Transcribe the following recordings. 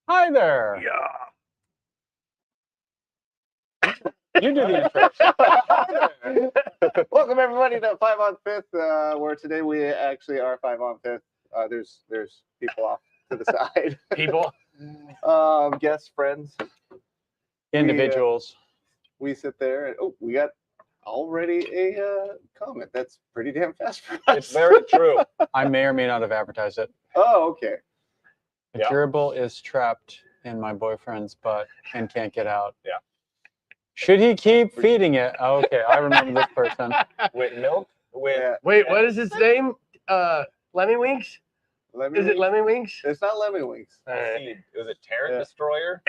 Hi there. Yeah. You do the intro. Welcome everybody to 5 on 5th, where today we actually are 5 on 5th. There's people off to the side. People, Guests, friends. Individuals. We sit there and we got already a comment. That's pretty damn fast for us. it's very true. I may or may not have advertised it. Oh, okay. A Yeah. gerbil is trapped in my boyfriend's butt and can't get out. Yeah. Should he keep feeding it? Oh, okay, I remember this person. With milk? With Yeah. Wait, what is his name? Lemmy Winks? Lemmy Is it Winks? Lemmy Winks? It's not Lemmy Winks. Seed. Was it Terran Yeah. Destroyer?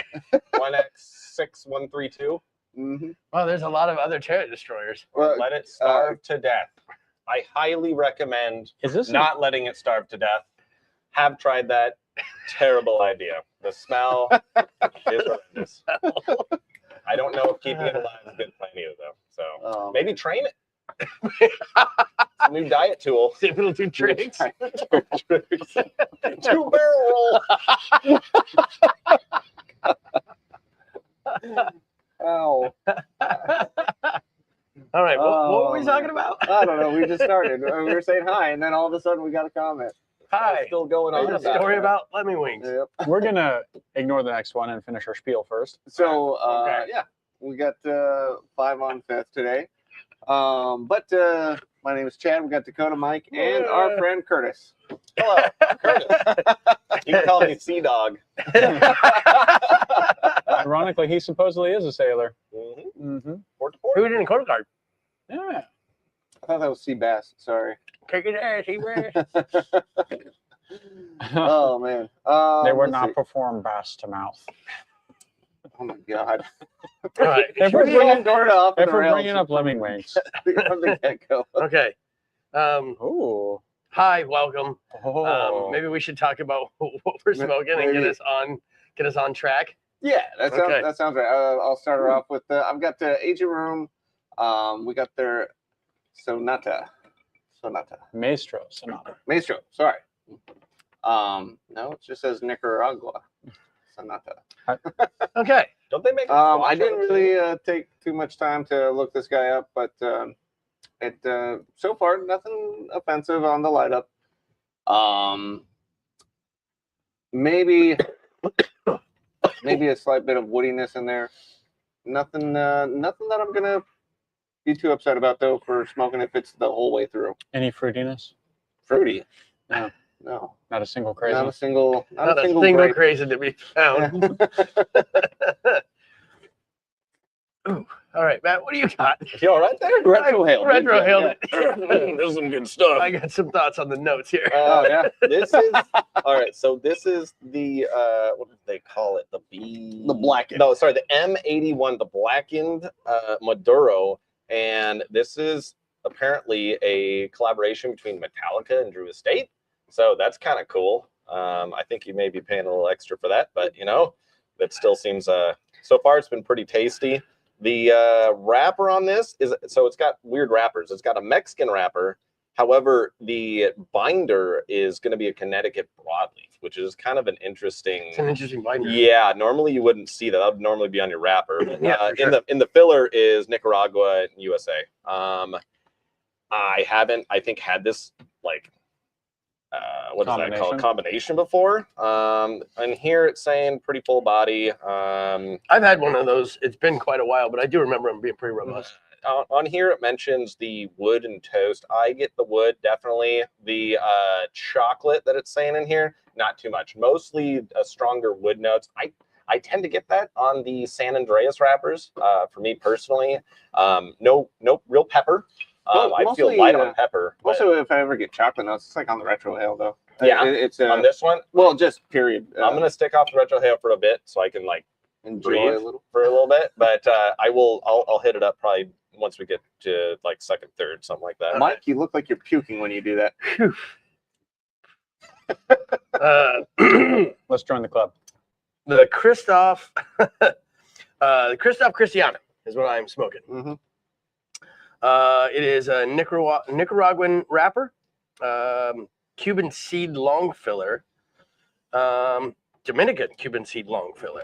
1X6132? Mm-hmm. Well, there's a lot of other Terran Destroyers. Well, Let it starve to death. I highly recommend Is this not letting it starve to death. Have tried that. Terrible idea. The smell is horrendous. I don't know if keeping it alive is good plan either, though. So maybe train it. It's a new diet tool. Oh, Little two tricks. Two barrel roll. Ow. All right, what were we talking about? I don't know. We just started. We were saying hi, and then all of a sudden we got a comment. Hi. Still going on. There's a story about Lemmy Winks. Yep. We're gonna ignore the next one and finish our spiel first. So Okay. yeah, we got 5 on 5th today. But my name is Chad. We got Dakota, Mike, and our friend Curtis. Hello, Curtis. You can call me Sea Dog. Ironically, he supposedly is a sailor. Mm-hmm. Mm-hmm. Port to port. Who did in Coast Guard? Yeah. I thought that was Sea Bass. Sorry. Kick his ass, he ran. Oh man. They would let's not see. perform bass to mouth. Oh my god. All right. If We're we're bringing, going off if the we're rails bringing up lemming wings. from the get-go. Okay. Ooh. Hi, welcome. Oh. Maybe we should talk about what we're smoking and Maybe. get us on track. Yeah, that sounds Okay. that sounds right. I'll start her off with I've got the Agent Room. We got their Sonata. Maestro Sonata. Maestro, sorry. No, it just says Nicaragua. Sonata. Okay. Don't they make? I didn't really take too much time to look this guy up, but it so far nothing offensive on the light up. Maybe a slight bit of woodiness in there. Nothing that I'm gonna be too upset about though for smoking if it's the whole way through. Any fruitiness? Fruity? No. No. Not a single crazy. Not a single. Not a single grape. crazy to be found. Ooh. All right, Matt, what do you got? You all right there? Retro hail. Retro hailed it. There's some good stuff. I got some thoughts on the notes here. Oh yeah. This is all right. So this is the what did they call it? The blackened. No, sorry, the M81, the blackened Maduro, and this is apparently a collaboration between Metallica and Drew Estate. So that's kind of cool. I think you may be paying a little extra for that, but you know, that still seems so far it's been pretty tasty. The wrapper on this is so it's got weird wrappers. It's got a Mexican wrapper. However, the binder is going to be a Connecticut broadleaf, which is kind of an interesting. It's an interesting binder. Yeah, normally you wouldn't see that. That would normally be on your wrapper. But, Yeah, for sure. in the filler is Nicaragua and USA. I haven't, I think, had this like what is that called? Combination before. And here it's saying pretty full body. I've had one of those. It's been quite a while, but I do remember them being pretty robust. On here it mentions the wood and toast. I get the wood, definitely. The chocolate that it's saying in here, not too much. Mostly a stronger wood notes. I tend to get that on the San Andreas wrappers. For me personally, no real pepper. Well, I feel mostly, light on pepper. but- Also, if I ever get chocolate notes, it's like on the retro hail though. Yeah, it's on this one, well, just period. I'm gonna stick off the retro hail for a bit so I can like enjoy breathe a little. for a little bit. But I'll hit it up probably once we get to like second, third, something like that. Mike, you look like you're puking when you do that. Let's join the club. The Christoph Cristiano is what I'm smoking. Mm-hmm. It is a Nicaraguan wrapper, Cuban seed long filler. Dominican Cuban seed long filler.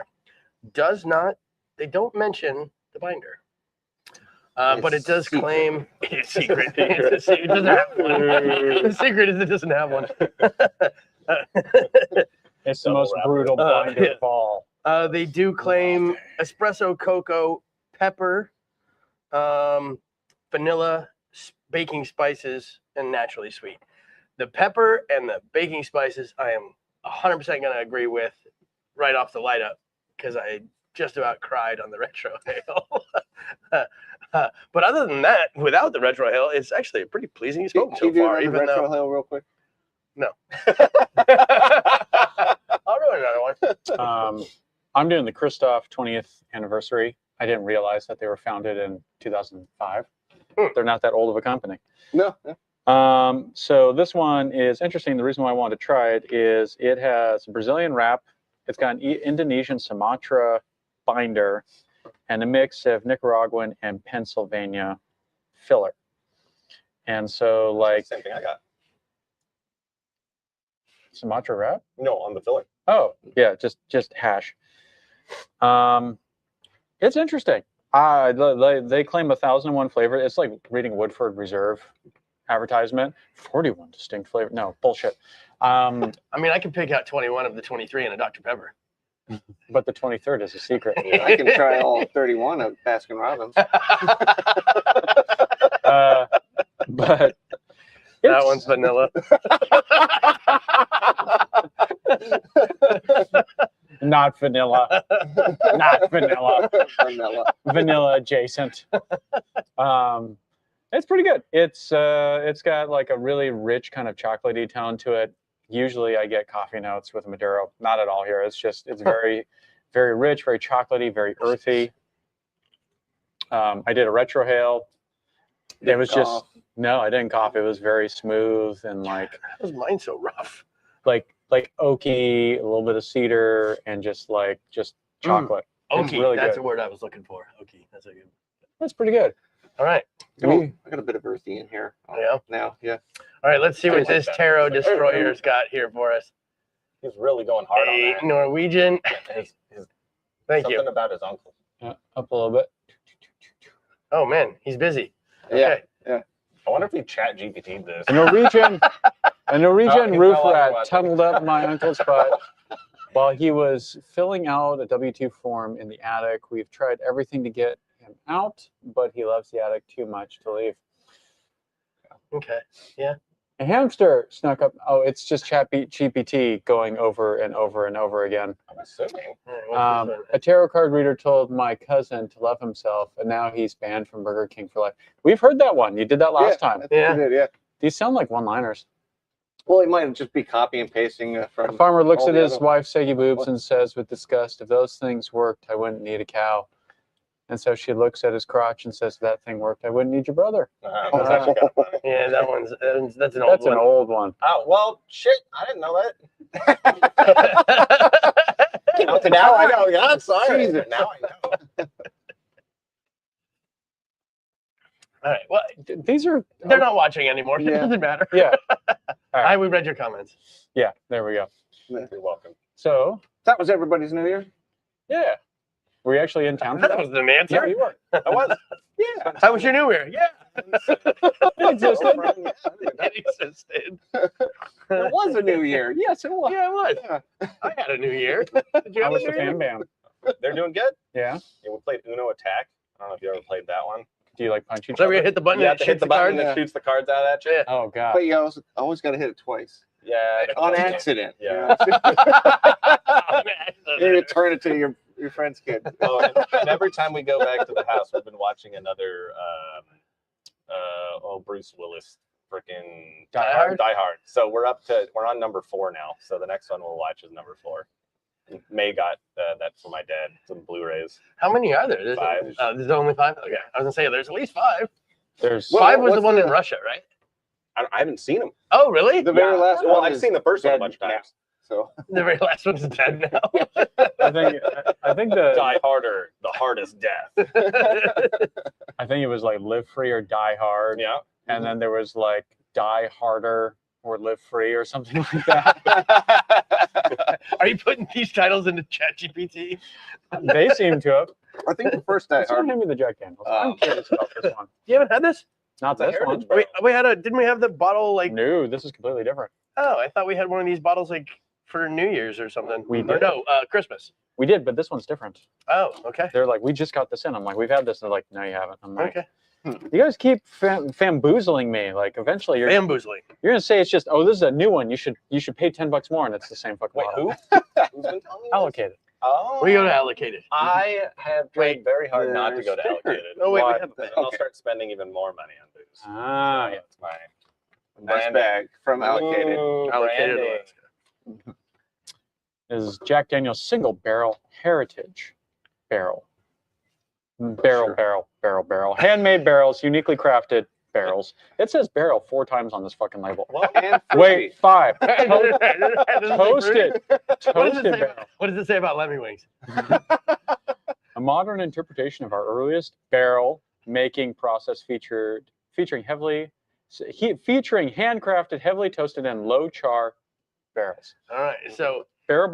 They don't mention the binder. But it does claim it's secret. It doesn't have one. The secret is it doesn't have one. It's the most brutal binder of all. They do claim espresso, cocoa, pepper, vanilla, baking spices, and naturally sweet. The pepper and the baking spices, I am 100% going to agree with right off the light up because I just about cried on the retro ale. But other than that, without the retro ale, it's actually a pretty pleasing smoke so far. Even retro ale real quick. No. I'll do another one. I'm doing the Christoph 20th anniversary. I didn't realize that they were founded in 2005. They're not that old of a company. No. So this one is interesting. The reason why I wanted to try it is it has a Brazilian wrap. It's got an Indonesian Sumatra binder and a mix of Nicaraguan and Pennsylvania filler. And so, like, Same thing I got. Sumatra wrap? No, on the filler. Oh, yeah, just hash. It's interesting. They claim 1,001 flavor. It's like reading Woodford Reserve advertisement. 41 distinct flavor. No, bullshit. I mean, I can pick out 21 of the 23 in a Dr. Pepper. But the 23rd is a secret. I can try all 31 of Baskin Robbins. But that one's vanilla. Not vanilla. Not vanilla. Vanilla adjacent. It's pretty good. It's got like a really rich kind of chocolatey tone to it. Usually I get coffee notes with Maduro. Not at all here. It's very, very rich, very chocolatey, very earthy. I did a retro hail. It was just, no, I didn't cough. It was very smooth and like. How was mine so rough? Like oaky, a little bit of cedar, and just chocolate. Oaky, really that's good. the word I was looking for. Oaky, that's a good. That's pretty good. All right. I got a bit of earthy in here. Yeah. Now, yeah. All right, let's see what this Tarot Destroyer's got here for us. He's really going hard on A that. Norwegian. His Thank you. something about his uncle. Up a little bit. Oh man, he's busy. Yeah. Okay. I wonder if he chat GPT'd this. A Norwegian he's roof no longer rat watching. tunneled up my uncle's butt while he was filling out a W-2 form in the attic. We've tried everything to get him out, but he loves the attic too much to leave. Okay. Yeah. A hamster snuck up. Oh, it's just GPT going over and over and over again. I'm assuming. All right, what's this one? A tarot card reader told my cousin to love himself, and now he's banned from Burger King for life. We've heard that one. You did that last time. I think you did, yeah. These sound like one-liners. Well, he might just be copy and pasting A from. farmer looks all at the his other- wife's saggy boobs and says with disgust, if those things worked, I wouldn't need a cow. And so she looks at his crotch and says, if that thing worked, I wouldn't need your brother. That's actually kind of funny. Yeah, that's an old That's one. an old one. Oh, well, shit. I didn't know that. Now I know. Yeah, I'm sorry. Jesus. Now I know. All right. Well, These are, they're not watching anymore. It Yeah. doesn't matter. yeah, We read your comments. yeah, there we go. You're welcome. So, That was everybody's New Year. yeah. Were you actually in town for That that? was an answer. Yeah, you were. I was. Yeah. How was your New Year? Yeah. It existed. It existed. It was a New Year. Yes, it was. Yeah, it was. Yeah. I had a New Year. Did you I have was a the New Year? fan bam. They're doing good. Yeah. Yeah, we played Uno Attack. I don't know if you ever played that one. Do you like punch each So we other? hit the button. You and have it to hit shoots the button card? that shoots the cards out at you. Yeah. Oh, God. But you always got to hit it twice. Yeah. On accident. Yeah. You need to turn it to your friend's kid. Oh, and every time we go back to the house, we've been watching another Bruce Willis freaking Die Hard? Die Hard. So we're on number 4 now. So the next one we'll watch is number 4. May got that for my dad, some Blu-rays. How many are there? There's 5. There's only 5? Okay. I was going to say, there's at least 5. There's Well, 5 was the what's one the- in Russia, right? I haven't seen them. Oh, really? The very last Well, one. I've seen the first one a dead bunch of now. times. So The very last one's dead now. I think Die Harder, the hardest death. I think it was like Live Free or Die Hard. Yeah. And then there was like Die Harder or Live Free or something like that. Are you putting these titles into ChatGPT? They seem to have. I think the first Die Someone Hard. hand me the Jack Daniels. I'm curious about this one. You haven't had this? Not It's a this one. heritage barrel. We had didn't we have the bottle like? No, this is completely different. Oh, I thought we had one of these bottles like for New Year's or something. We Or did. no, Christmas. We did, but this one's different. Oh, okay. They're like, we just got this in. I'm like, we've had this. And they're like, no, you haven't. I'm like, Okay. you guys keep famboozling me. Like, eventually you're Bamboozling. gonna say it's just, oh, this is a new one. You should pay $10 more, and it's the same fucking Wait, bottle. who? Who's been telling me this? Allocated. Oh. We go to allocated. I have tried very hard not to go to Sticker. allocated. Oh wait, we Why? have Then that. I'll Okay. start spending even more money on booze. Ah, So yeah. that's my Nice branding. bag from Allocated. Ooh, Allocated. branding. Alaska. Is Jack Daniel's single barrel heritage barrel. Barrel. Handmade barrels, uniquely crafted barrels. It says barrel 4 times on this fucking label. Well, And Wait, 5. Toasted. Toasted. What does, Toasted it say barrel. about, what does it say about lemon wings? A modern interpretation of our earliest barrel making process featuring handcrafted, heavily toasted, and low char barrels. All right, so tell us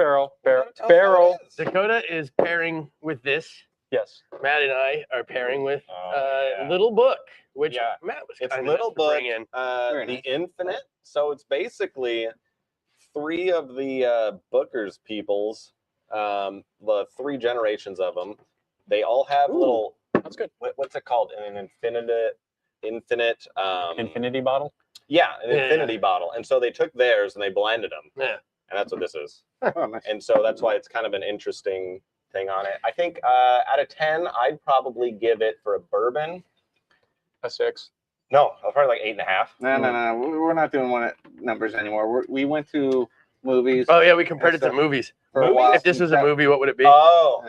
how barrel. it is. Dakota is pairing with this. Yes. Matt and I are pairing with Oh, yeah. Little Book, which Yeah. Matt was It's kind Little enough to bring Book, in. Very the nice. Infinite. So it's basically 3 of the Booker's peoples, the 3 generations of them. They all have Ooh. little, That's good. what's it called? An infinite. Infinity bottle. Yeah, an Yeah. infinity bottle. And so they took theirs and they blended them. Yeah. And that's what this is. Oh, nice. And so that's why it's kind of an interesting thing on it. I think out of 10, I'd probably give it for a bourbon. A 6. No, probably like 8.5. No. We're not doing one numbers anymore. We went to movies Oh yeah, we compared it to That's movies. for a movies? while. If this was a movie, what would it be? Oh,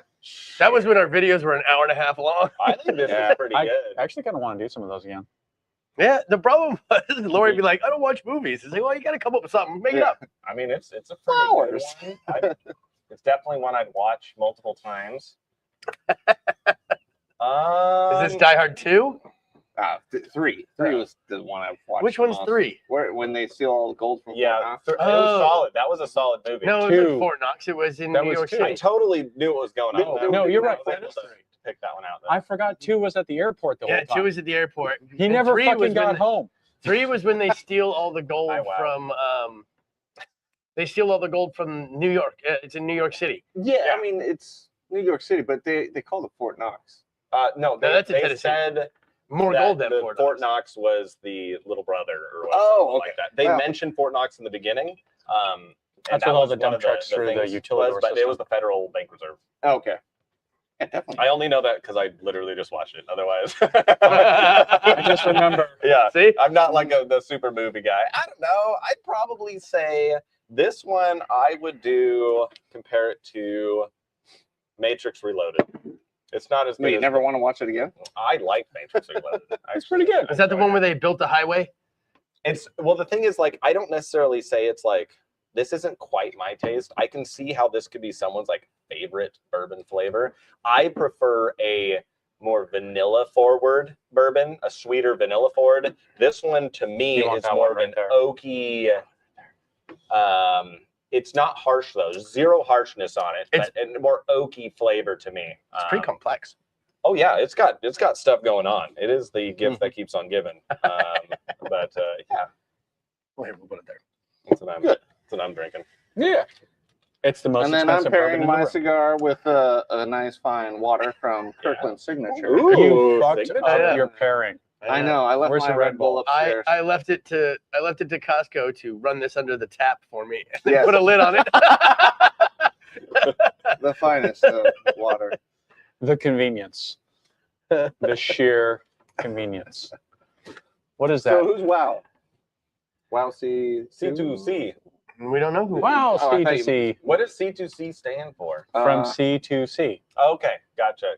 That was when our videos were an hour and a half long. I think this Yeah. is pretty I good. actually kind of want to do some of those again. Yeah, the problem was Lori would be like, I don't watch movies. It's like, well, you got to come up with something. Make it Yeah. up. I mean, it's a pretty Flowers. good one. It's definitely one I'd watch multiple times. Is this Die Hard 2? 3. 3 was the one I watched. Which one's the most. 3? Where when they steal all the gold from Yeah, Fort Knox? it Oh. was solid. That was a solid movie. No, it was 2. in Fort Knox. It was in That New was York 2. I City. totally knew what was going on. No, you're right. I was able to pick that one out. Though. I forgot 2 was at the airport the Yeah, whole time. 2 was at the airport. He And never 3 fucking was got when- home. 3 was when they steal all the gold Oh, wow. from. They steal all the gold from New York. It's in New York City. Yeah, I mean it's New York City, but they call it Fort Knox. No, they, that's in they Tennessee. said More that gold than the Fort Knox. was the little brother or Oh, something okay. like that. They Wow. mentioned Fort Knox in the beginning. And That's that with all was the one dump of trucks through the things utility but it was the Federal Bank Reserve. Oh, okay. Yeah, definitely. I only know that because I literally just watched it. Otherwise, I just remember. Yeah, See? I'm not like the super movie guy. I don't know. I'd probably say this one I would compare it to Matrix Reloaded. It's not as good. Wait, you as never want to watch it again? I like Matrix Reloaded. It's pretty good. Is that the one where they built the highway? It's well, the thing is, like, I don't necessarily say it's like this isn't quite my taste. I can see how this could be someone's like favorite bourbon flavor. I prefer a more vanilla forward bourbon, a sweeter vanilla forward. This one to me You want is that more one of right an there. oaky. It's not harsh though. There's zero harshness on it, It's- but and more oaky flavor to me. It's pretty complex. Oh yeah, it's got stuff going on. It is the gift that keeps on giving. But yeah, Well, here, we'll put it there. that's what I'm drinking. Yeah. It's the most And then I'm expensive bourbon pairing in the my world. cigar with a nice fine water from Kirkland Signature. Ooh. You fucked Signature. up your pairing. I know. I left Where's my the Red Red Bull Bull? upstairs. I left it to Costco to run this under the tap for me. And Yes. put a lid on it. The finest of water. The convenience. The sheer convenience. What is that? So who's Wow? Wow C C2C. We don't know who. Wow, Oh, I thought you- C2C. What does C2C stand for? From C to C. Okay, gotcha.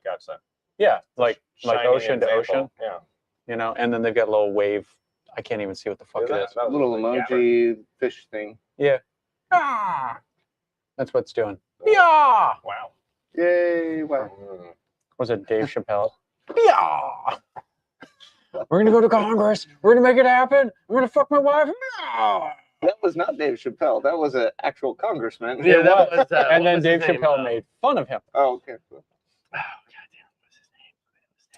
Yeah, like Shining ocean to example. ocean, Yeah. you know, and then they've got a little wave. I can't even see what the fuck it is. a little emoji fish thing. Ah! That's what it's doing. Yeah! Wow. Yay! Wow. Was it Dave Chappelle? Yeah! We're gonna go to Congress. We're gonna make it happen. I'm gonna fuck my wife. Yeah! That was not Dave Chappelle. That was an actual congressman. Yeah, that was. And what then was Dave his name? Chappelle made fun of him. Oh, okay. Oh, goddamn, what's his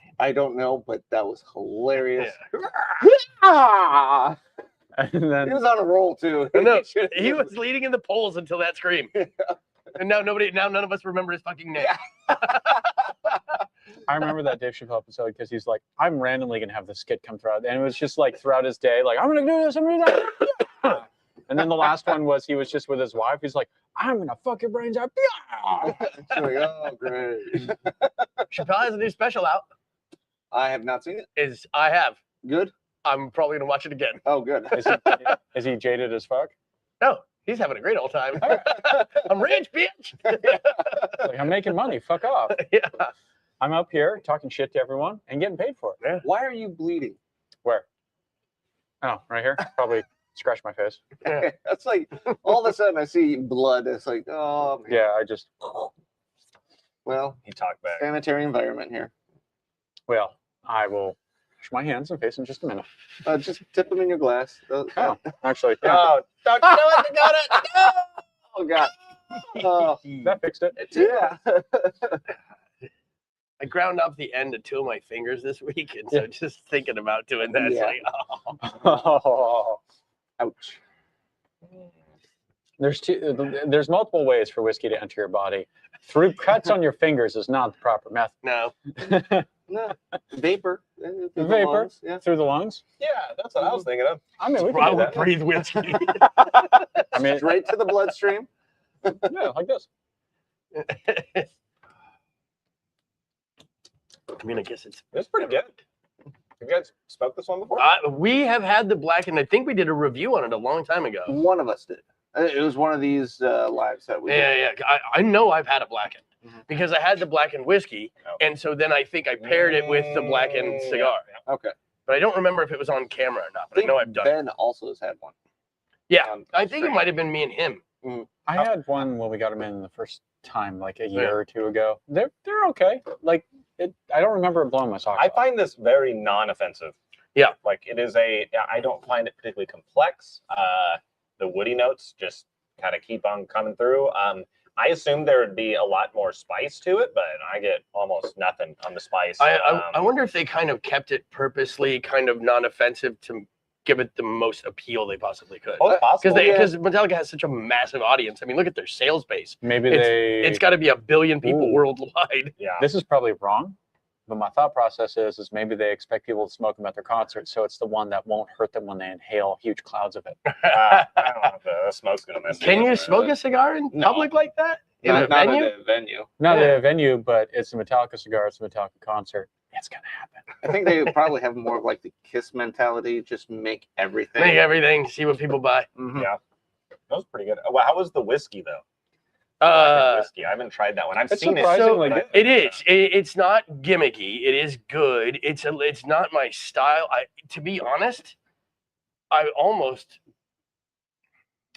name? I don't know, but that was hilarious. Yeah. And He then was on a roll too. No, he was leading in the polls until that scream. And now none of us remember his fucking name. I remember that Dave Chappelle episode because he's like, I'm randomly going to have this skit come throughout. And it was just like throughout his day, like, I'm going to do this, I'm going to do that. And then the last one was he was just with his wife. He's like, I'm going to fuck your brains out. It's like, oh, great. Chappelle has a new special out. I have not seen it. I have. Good? I'm probably gonna watch it again. Oh, good. Is he jaded as fuck? No, he's having a great old time. I'm rich, bitch. Like, I'm making money. Fuck off. Yeah. I'm up here talking shit to everyone and getting paid for it. Why are you bleeding? Where? Oh, right here. Probably scratch my face. Yeah. That's like, all of a sudden I see blood. It's like, oh, man. Yeah, I just. Well, He talked back. sanitary environment here. Well, I will wash my hands and face in just a minute. Just dip them in your glass. Oh, actually, yeah, Oh, don't you know what? Got it. No! Oh, God. Oh, that fixed it. yeah. I ground up the end of 2 of my fingers this week, and so just thinking about doing that, it's Yeah. like, oh. Oh. Ouch. There's multiple ways for whiskey to enter your body. Through cuts on your fingers is not the proper No. method. No. Vapor. Through the Vapor lungs, yeah. through the lungs. Yeah, that's what I was thinking of. I mean, we I can do would that. breathe whiskey. I mean, Straight to the bloodstream. yeah, like this. I mean, I guess it's. It's pretty good. Have you guys smoked this one before? We have had the black, and I think we did a review on it a long time ago. One of us did. It was one of these lives that we did. Yeah. I know I've had a blackened Mhm. because I had the blackened whiskey, Oh. and so then I think I paired it with the blackened cigar. Yeah. Okay. But I don't remember if it was on camera or not. But I think know I've done it. Ben also has had one. Yeah, I think it might have been me and him. I had one when we got them in the first time, like a year or two ago. They're okay. Like I don't remember it blowing my socks I off. find this very non-offensive. Yeah. Like it is I don't find it particularly complex. The woody notes just kind of keep on coming through. I assumed there would be a lot more spice to it, but I get almost nothing on the spice. I wonder if they kind of kept it purposely kind of non-offensive to give it the most appeal they possibly could. Oh, it's possible. Because Metallica has such a massive audience. I mean, look at their sales base. Maybe It's got to be 1 billion people Ooh. worldwide. Yeah. This is probably wrong, but my thought process is maybe they expect people to smoke them at their concert, so it's the one that won't hurt them when they inhale huge clouds of it. I don't know if the smoke's gonna mess. Can with you it. smoke a cigar in No. public like that? In a Not venue? at a venue. Not Yeah. a venue, but it's a Metallica cigar. It's a Metallica concert. It's gonna happen. I think they probably have more of like the Kiss mentality. Just make everything. Make everything, see what people buy. Mhm. Yeah. That was pretty good. Well, how was the whiskey though? Blackened whiskey. I haven't tried that one. I've It's seen it. surprisingly but good. It is. It's not gimmicky. It is good. It's not my style. To be honest, I almost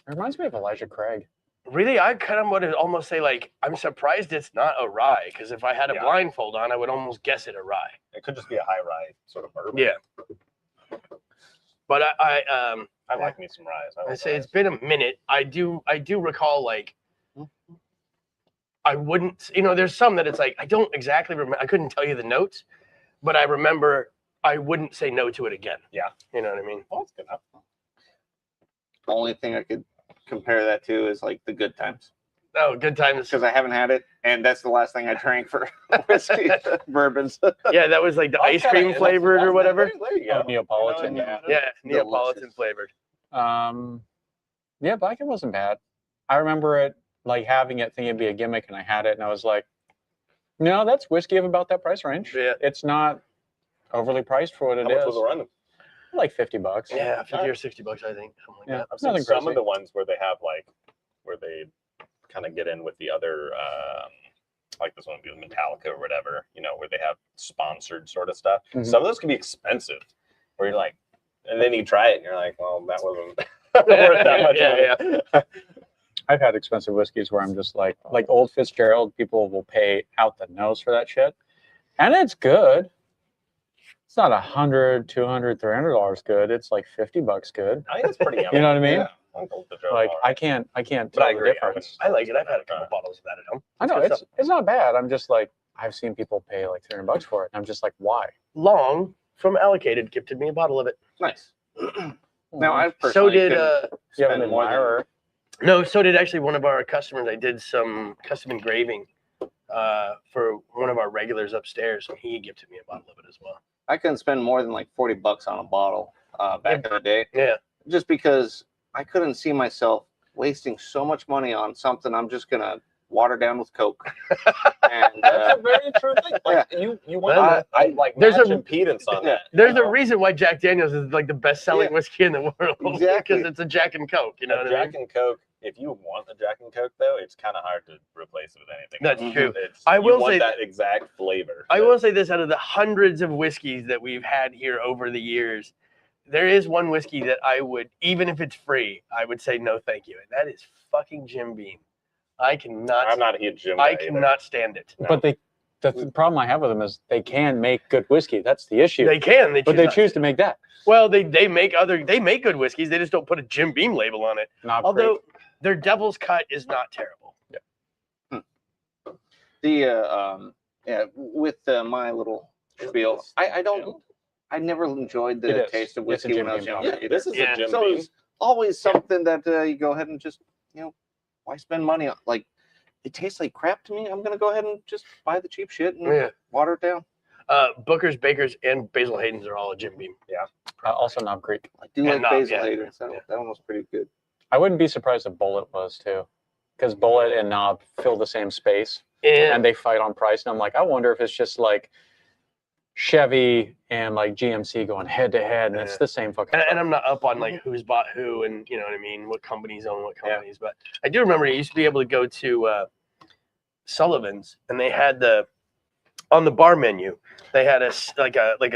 It reminds me of Elijah Craig. really I kind of would almost say like I'm surprised it's not a rye because if I had a Yeah. blindfold on, I would almost guess it a rye. It could just be a high rye sort of bourbon. Yeah. But I like me some ryes. I I like say ryes. it's been a minute. I do recall like I wouldn't, there's some that it's like I don't exactly remember. I couldn't tell you the notes, but I remember I wouldn't say no to it again. Yeah. You know what I mean? Well, it's good enough. The only thing I could compare that to is like the Good Times, Oh, good times. because I haven't had it, and that's the last thing I drank for whiskey bourbons. Yeah, that was like the ice That's cream kinda- flavored or whatever. There you go. Oh, Neapolitan, You know, Yeah, Neapolitan Delicious. flavored. Yeah, Blacken wasn't bad. I remember it like having it, thinking it'd be a gimmick, and I had it, and I was like, no, that's whiskey of about that price range. Yeah. It's not overly priced for what it How much is. was the run? Like $50. Yeah, 50 or 60 bucks, I think. Something like Yeah. that. I've seen Nothing some crazy. of the ones where they have where they kind of get in with the other, like this one would be with Metallica or whatever, where they have sponsored sort of stuff. Mhm. Some of those can be expensive, where you're like, and then you try it and you're like, well, that wasn't worth that much. money. Yeah. I've had expensive whiskeys where I'm just like Old Fitzgerald, people will pay out the nose for that shit. And it's good. It's not $100, $200, $300 good. It's like $50 good. I think it's pretty yummy. You know what I mean? Yeah. Like I can't But tell I the agree. difference. I like it. I've had a couple bottles of that at home. I know good it's not bad. I'm just like I've seen people pay like $300 for it. And I'm just like, why? Long from Allocated gifted me a bottle of it. Nice. Now I So personally did couldn't you have an spend more than admirer? no, so did actually one of our customers. I did some custom engraving for one of our regulars upstairs, and he gifted me a bottle of it as well. I couldn't spend more than like $40 on a bottle back in the day. Yeah. Just because I couldn't see myself wasting so much money on something I'm just gonna water down with Coke. And That's a very true thing. Like you want I like there's match a- impedance on that. There's a reason why Jack Daniels is like the best-selling whiskey in the world. Exactly. Because it's a Jack and Coke. You know what I Jack mean? and Coke. If you want a Jack and Coke, though, it's kind of hard to replace it with anything. That's else. true. It's, I you will want say that exact flavor. I will say this: out of the hundreds of whiskeys that we've had here over the years, there is one whiskey that I would, even if it's free, I would say no, thank you, and that is fucking Jim Beam. I cannot. I'm not a huge Jim. I guy cannot stand it. No. But the problem I have with them is they can make good whiskey. That's the issue. They can. but they choose to make that. Well, they make good whiskeys. They just don't put a Jim Beam label on it. Not Although great. their Devil's Cut is not terrible. the with my little spiel, I never enjoyed It the is. taste of It's a whiskey Jim when I was Beam younger. Yeah, this is Yeah. a Jim So Beam. it's always something that you go ahead and just, why spend money on? Like, it tastes like crap to me. I'm gonna go ahead and just buy the cheap shit and water it down. Booker's, Baker's, and Basil Hayden's are all a Jim Beam. Also Knob Creek. I do And like Knob, Basil yeah. Hayden. That one was pretty good. I wouldn't be surprised if Bullet was too, because Bullet and Knob fill the same space And and they fight on price. And I'm like, I wonder if it's just like Chevy and like GMC going head to head, and it's the same fucking. And truck. I'm not up on like who's bought who and you know what I mean, what companies own what companies. But I do remember you used to be able to go to Sullivan's and they had on the bar menu they had a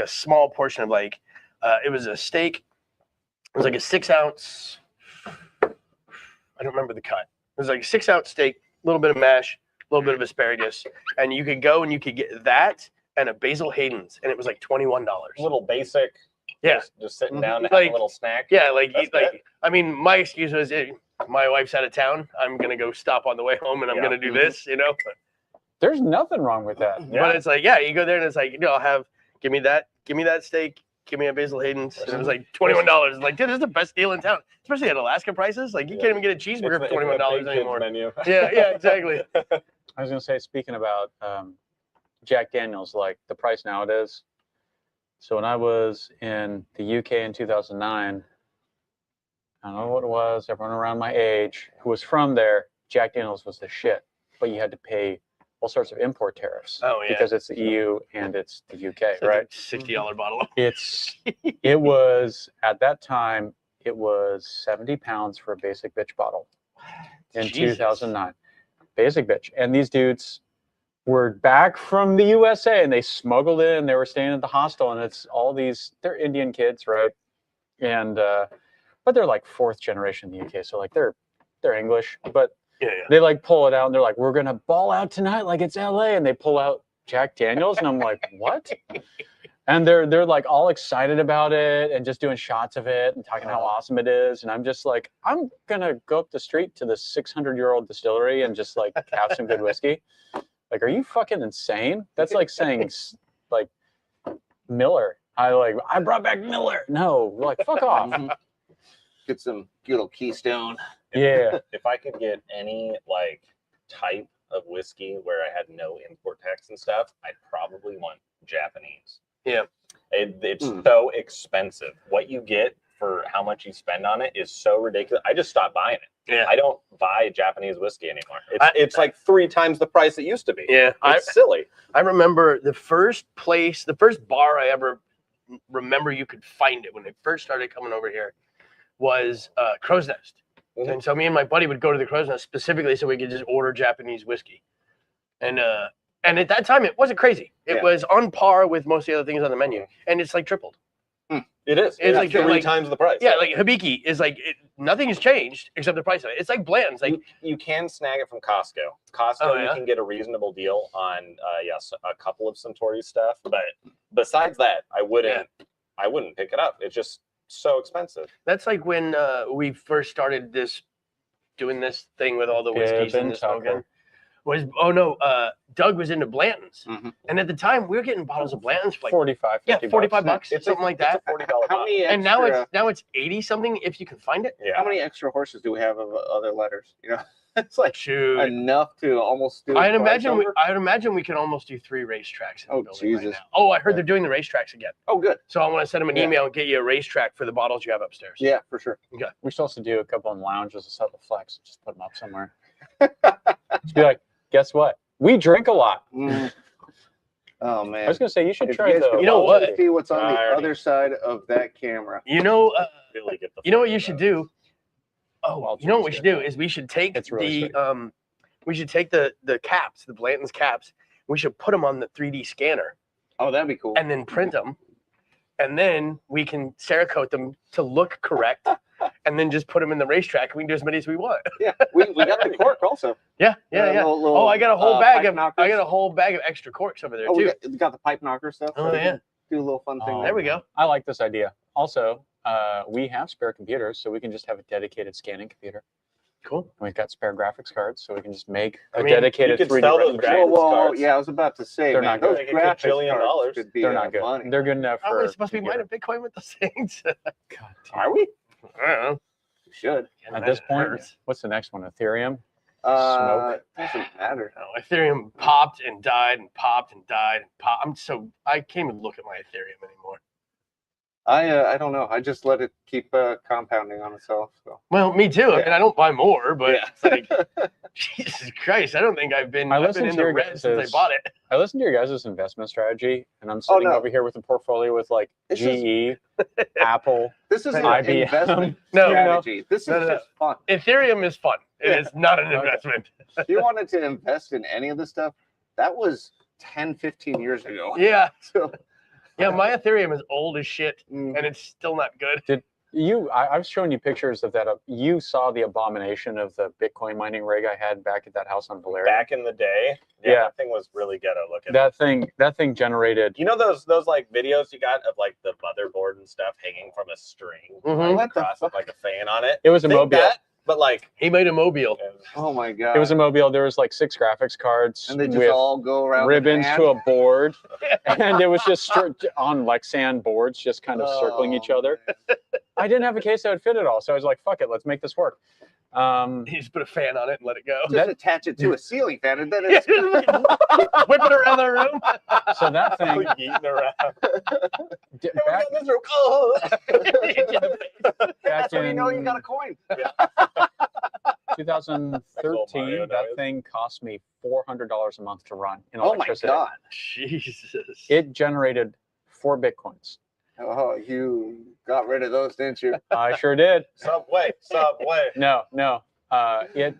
small portion of like it was a steak. It was like a 6-ounce. I don't remember the cut. It was like a 6-ounce steak, a little bit of mash, a little bit of asparagus, and you could go and you could get that and a Basil Hayden's, and it was like $21. Little basic. Yeah. Just sitting down to have Like- a little snack. Yeah, like That's good. I mean, my excuse was my wife's out of town. I'm gonna go stop on the way home, and I'm Yeah. gonna do this, you know. There's nothing wrong with that. Yeah. But it's like, yeah, you go there and it's like, I'll give me that steak, give me a Basil Hayden's, and it was like $21. Like, dude, this is the best deal in town, especially at Alaskan prices. Like, you can't even get a cheeseburger for $21 anymore. Menu. Yeah, exactly. I was gonna say, speaking about Jack Daniels, like the price nowadays. So when I was in the UK in 2009, I don't know what it was. Everyone around my age who was from there, Jack Daniels was the shit. But you had to pay all sorts of import tariffs. Oh, yeah. Because it's the EU and it's the UK, So right? it's like $60 bottle. It was at that time it was 70 pounds for a basic bitch bottle in Jesus. 2009. Basic bitch, and these dudes were back from the USA and they smuggled in and they were staying at the hostel, and it's all they're Indian kids, right? And but they're like 4th generation in the UK, so like they're English, but Yeah. they like pull it out and they're like, we're gonna ball out tonight like it's LA, and they pull out Jack Daniels and I'm like, what? And they're like all excited about it and just doing shots of it and talking how awesome it is, and I'm just like, I'm gonna go up the street to this 600-year-old distillery and just like have some good whiskey. Like, are you fucking insane? That's like saying like Miller. I brought back Miller. No, like fuck off. Get some little Keystone. Yeah. If I could get any like type of whiskey where I had no import tax and stuff, I'd probably want Japanese. Yeah. It's so expensive. What you get for how much you spend on it is so ridiculous. I just stopped buying it. Yeah. I don't buy Japanese whiskey anymore. It's like 3 times the price it used to be. Yeah. It's silly. I remember the first bar I ever remember you could find it when they first started coming over here was Crow's Nest. Mhm. And so me and my buddy would go to the Crow's Nest specifically so we could just order Japanese whiskey. And at that time it wasn't crazy. It was on par with most of the other things on the menu, and it's like tripled. It is. It's It's like 3 times the price. Yeah, like Hibiki is like nothing has changed except the price of it. It's like Bland's. Like you can snag it from Costco. Costco, Oh, you yeah? can get a reasonable deal on a couple of Suntory stuff, but besides that, I wouldn't pick it up. It's just so expensive. That's like when we first started doing this thing with all the whiskeys Bibb and and the smoking. Tucker. Doug was into Blanton's, Mhm. and at the time we were getting bottles of Blanton's for like 45, 50 $45, bucks. something like that. $40 How bottle. many And extra, now it's 80 something if you can find it. Yeah. how many extra horses do we have of other letters? You know, it's like Shoot, enough to almost do. I'd twice imagine over. we can can almost do 3 racetracks in the Oh, building right Jesus. now. Oh, I heard they're doing the racetracks again. Oh, good. So I want to send them an Yeah. email and get you a racetrack for the bottles you have upstairs. Yeah, for sure. We're supposed to do a couple in lounges to set the flex. Just put them up somewhere. Just be like, guess what? We drink a lot. Mm. Oh I man. was gonna say you should If try you guys the. could You know watch what? and see what's on the I already- other side of that camera. You know, Really get the you know what you flavor should of do? Oh, Well, you know what we it's should good. do is we should take It's really the caps, the Blanton's caps. We should put them on the 3D scanner Oh, that'd be cool. and then print them, and then we can Cerakote them to look correct, and then just put them in the racetrack. And we can do as many as we want. Yeah, we got the cork also. Yeah. Oh, I got a whole bag of extra corks over there Oh, too. we got the pipe knocker stuff. Oh, we yeah. can do a little fun thing. Oh, There we go. I like this idea. Also, we have spare computers, so we can just have a dedicated scanning computer. Cool. We've got spare graphics cards, so we can just make I a mean, dedicated you could 3D sell those representation. Whoa, graphics whoa, cards. yeah, I was about to say, They're man, not those good. They could graphics $1 billion. cards could be They're not good. money. They're good enough Are for. we supposed to be computer. mining Bitcoin with those things? God damn. Are we? I don't know. We should. At this point, Hurts. what's the next one? Ethereum. Doesn't matter. No, Ethereum popped and died and popped and died and popped. I can't even look at my Ethereum anymore. I don't know. I just let it keep compounding on itself. So. Well, me too. I mean, I don't buy more, but Yeah. it's like, Jesus Christ, I don't think I've been in listened to the your red since I guys's- bought it. I listened to your guys' investment strategy, and I'm sitting no. over here with a portfolio with like It's GE, Apple. This is an IBM. investment No, strategy. This is No. just fun. Ethereum is fun. It Yeah. is not an Okay. investment. If you wanted to invest in any of this stuff, that was 10, 15 years ago. Yeah. So, Yeah, my Ethereum is old as shit, mm, and it's still not good. I was showing you pictures of that. You saw the abomination of the Bitcoin mining rig I had back at that house on Valeria. Back in the day, Yeah. that thing was really ghetto looking. That thing generated. You know those like videos you got of like the motherboard and stuff hanging from a string, Mhm. like, across with like a fan on it? It was a Think mobile. that, but like He made a mobile. oh my god! It was a mobile. There was like 6 graphics cards and they just with all go around ribbons the to a board, and it was just on like sand boards, just kind of circling each other. I didn't have a case that would fit it all, so I was like, "Fuck it, let's make this work." He just put a fan on it and let it go. Just attach it to a ceiling fan, and then Yeah, it's just whip it around the room. So that thing, like, eating around. back, Oh. back that's when you in know you got a coin. 2013, Mario that knows. thing cost me $400 a month to run in Oh my electricity. god! Jesus. It generated 4 Bitcoins. Oh, you got rid of those, didn't you? I sure did. Subway. No. It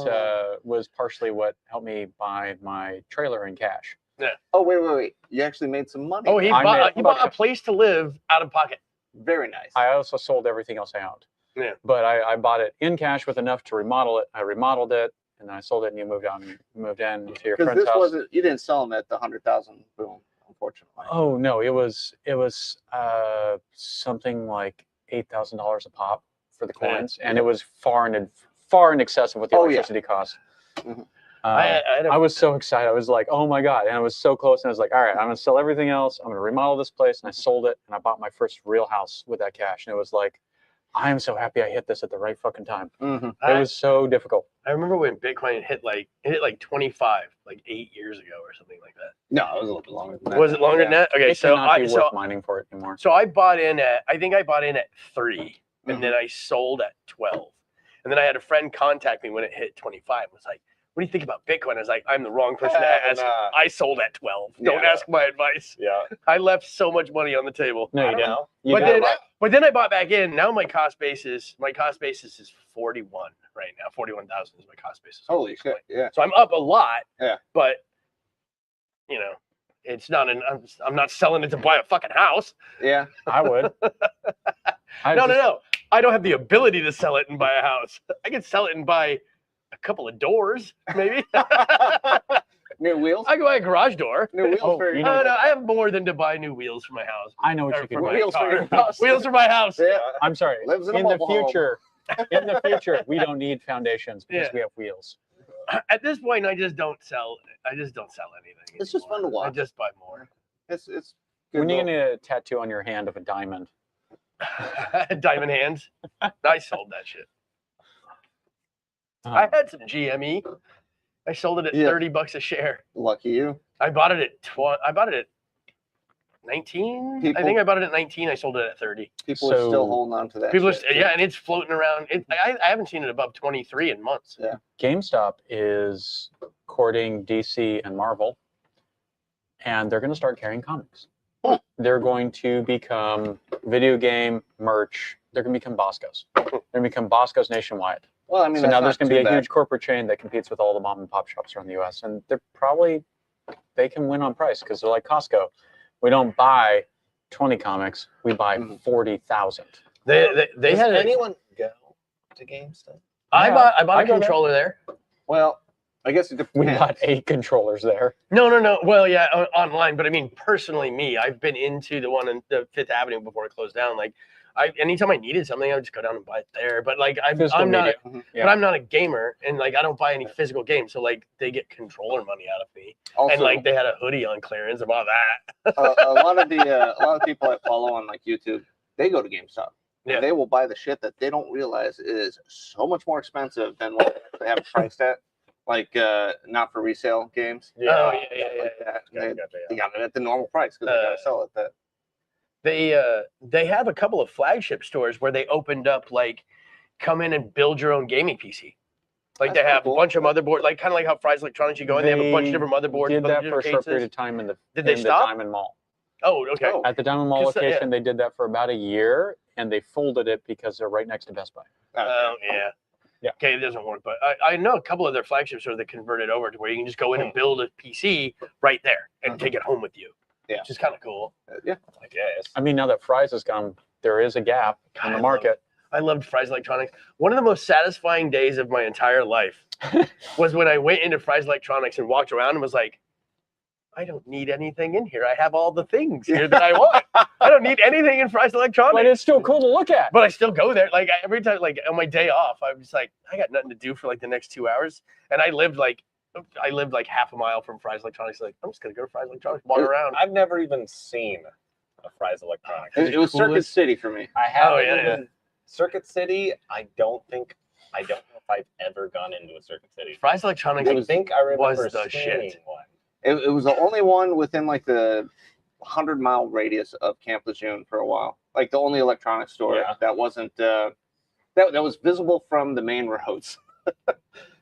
Oh. was partially what helped me buy my trailer in cash. Oh wait! You actually made some money. Oh, he I bought made- a place to live out of pocket. very nice. I also sold everything else I owned. Yeah. But I bought it in cash with enough to remodel it. I remodeled it, and then I sold it, and you moved in to your Because friend's this house. wasn't. You didn't sell them at the 100,000 boom, unfortunately. Oh no, it was something like $8,000 a pop for the Yeah. coins, and it was far in excess of what the Oh, yeah. electricity cost. Mhm. I was so excited. I was like, oh my God. And I was so close. And I was like, all right, I'm going to sell everything else. I'm going to remodel this place. And I sold it. And I bought my first real house with that cash. And it was like, I am so happy I hit this at the right fucking time. Mm-hmm. It was so difficult. I remember when Bitcoin hit like 25, like 8 years ago or something like that. No, it was a little bit longer than that. Was it longer than that? Okay, It so cannot be I worth mining for it anymore. so I bought in at 3, and Mhm. then I sold at 12, and then I had a friend contact me when it hit 25. Was like, "What do you think about Bitcoin?" I was like, "I'm the wrong person to ask. Nah. I sold at 12. Don't Yeah. ask my advice. Yeah. I left so much money on the table." No, I you don't didn't. know. You But got then, it right. but then I bought back in. Now my cost basis is 41 right now. 41,000 is my cost basis. on Holy shit! Bitcoin. Yeah. So I'm up a lot. Yeah. But you know, it's not I'm not selling it to buy a fucking house. Yeah. I would. No. I don't have the ability to sell it and buy a house. I can sell it and buy a couple of doors, maybe. New wheels? I can buy a garage door. New wheels Oh, for you your know- No, I have more than to buy new wheels for my house. I know what Or you for can my do. Wheels for car. your house. Wheels for my house. Yeah. I'm sorry. Lives in a In the mobile home. future, we don't need foundations because we have wheels. At this point, I just don't sell anything. It's just fun to anymore. watch. I just buy more. It's good. When are you little- gonna get a tattoo on your hand of a diamond? Diamond hands. I sold that shit. Oh. I had some GME. I sold it at Yeah. $30 a share. Lucky you. I bought it at 19. I think I bought it at 19. I sold it at 30. People are So- still holding on to that. People are shit, too. yeah, and it's floating around. I haven't seen it above 23 in months. Yeah. GameStop is courting DC and Marvel, and they're going to start carrying comics. They're going to become video game merch. They're going to become Boscos. They're going to become Boscos nationwide. Well, I mean, So that's now there's not going to be too a bad. huge corporate chain that competes with all the mom and pop shops around the U.S. And they can win on price because they're like Costco. We don't buy 20 comics. We buy Mhm. 40,000. They Does had anyone go to GameStop? I Yeah, bought I a go there. controller there. Well, I guess it depends. We bought 8 controllers there. No. Well, yeah, online, but I mean personally, I've been into the one in the Fifth Avenue before it closed down. Like, anytime I needed something, I would just go down and buy it there. But like, Physical I'm not, media. but I'm not a gamer, and like, I don't buy any physical games. So like, they get controller money out of me, Also, and like, they had a hoodie on clearance about that. a lot of people I follow on like YouTube, they go to GameStop. Yeah. They will buy the shit that they don't realize is so much more expensive than what they have it priced at. Like not for resale games. Yeah. Like that. Gotcha, They got it at the normal price because they gotta sell it. That They have a couple of flagship stores where they opened up like, come in and build your own gaming PC. Like That's they have cool. a bunch of motherboards, like kind of like how Fry's Electronics, you go in, they have a bunch of They different motherboards. Did a bunch that of for a different short period cases. of time in the Did they in the stop? Diamond Mall. Oh, okay. Oh. At the Diamond Mall 'Cause, yeah. location, they did that for about a year, and they folded it because they're right next to Best Buy. Oh, yeah. Yeah. Okay, it doesn't work, but I know a couple of their flagship stores that converted over to where you can just go in and build a PC right there and take it home with you. Yeah. Which is kind of cool. yeah. I guess. I mean, now that Fry's is gone, there is a gap God, in I the love market. I loved Fry's Electronics. One of the most satisfying days of my entire life was when I went into Fry's Electronics and walked around and was like, I don't need anything in here. I have all the things here that I want. I don't need anything in Fry's Electronics. But it's still cool to look at. But I still go there. Like every time, like on my day off, I'm just like, I got nothing to do for like the next 2 hours. And I lived like half a mile from Fry's Electronics. Like, I'm just gonna go to Fry's Electronics, walk around. I've never even seen a Fry's Electronics. It was Circuit coolest- City for me. I haven't Oh, yeah, even Circuit City. I don't know if I've ever gone into a Circuit City. Fry's Electronics I think I remember was the seeing shit. one. It was the only one within like the 100-mile radius of Camp Lejeune for a while. Like the only electronics store Yeah. that wasn't that was visible from the main roads.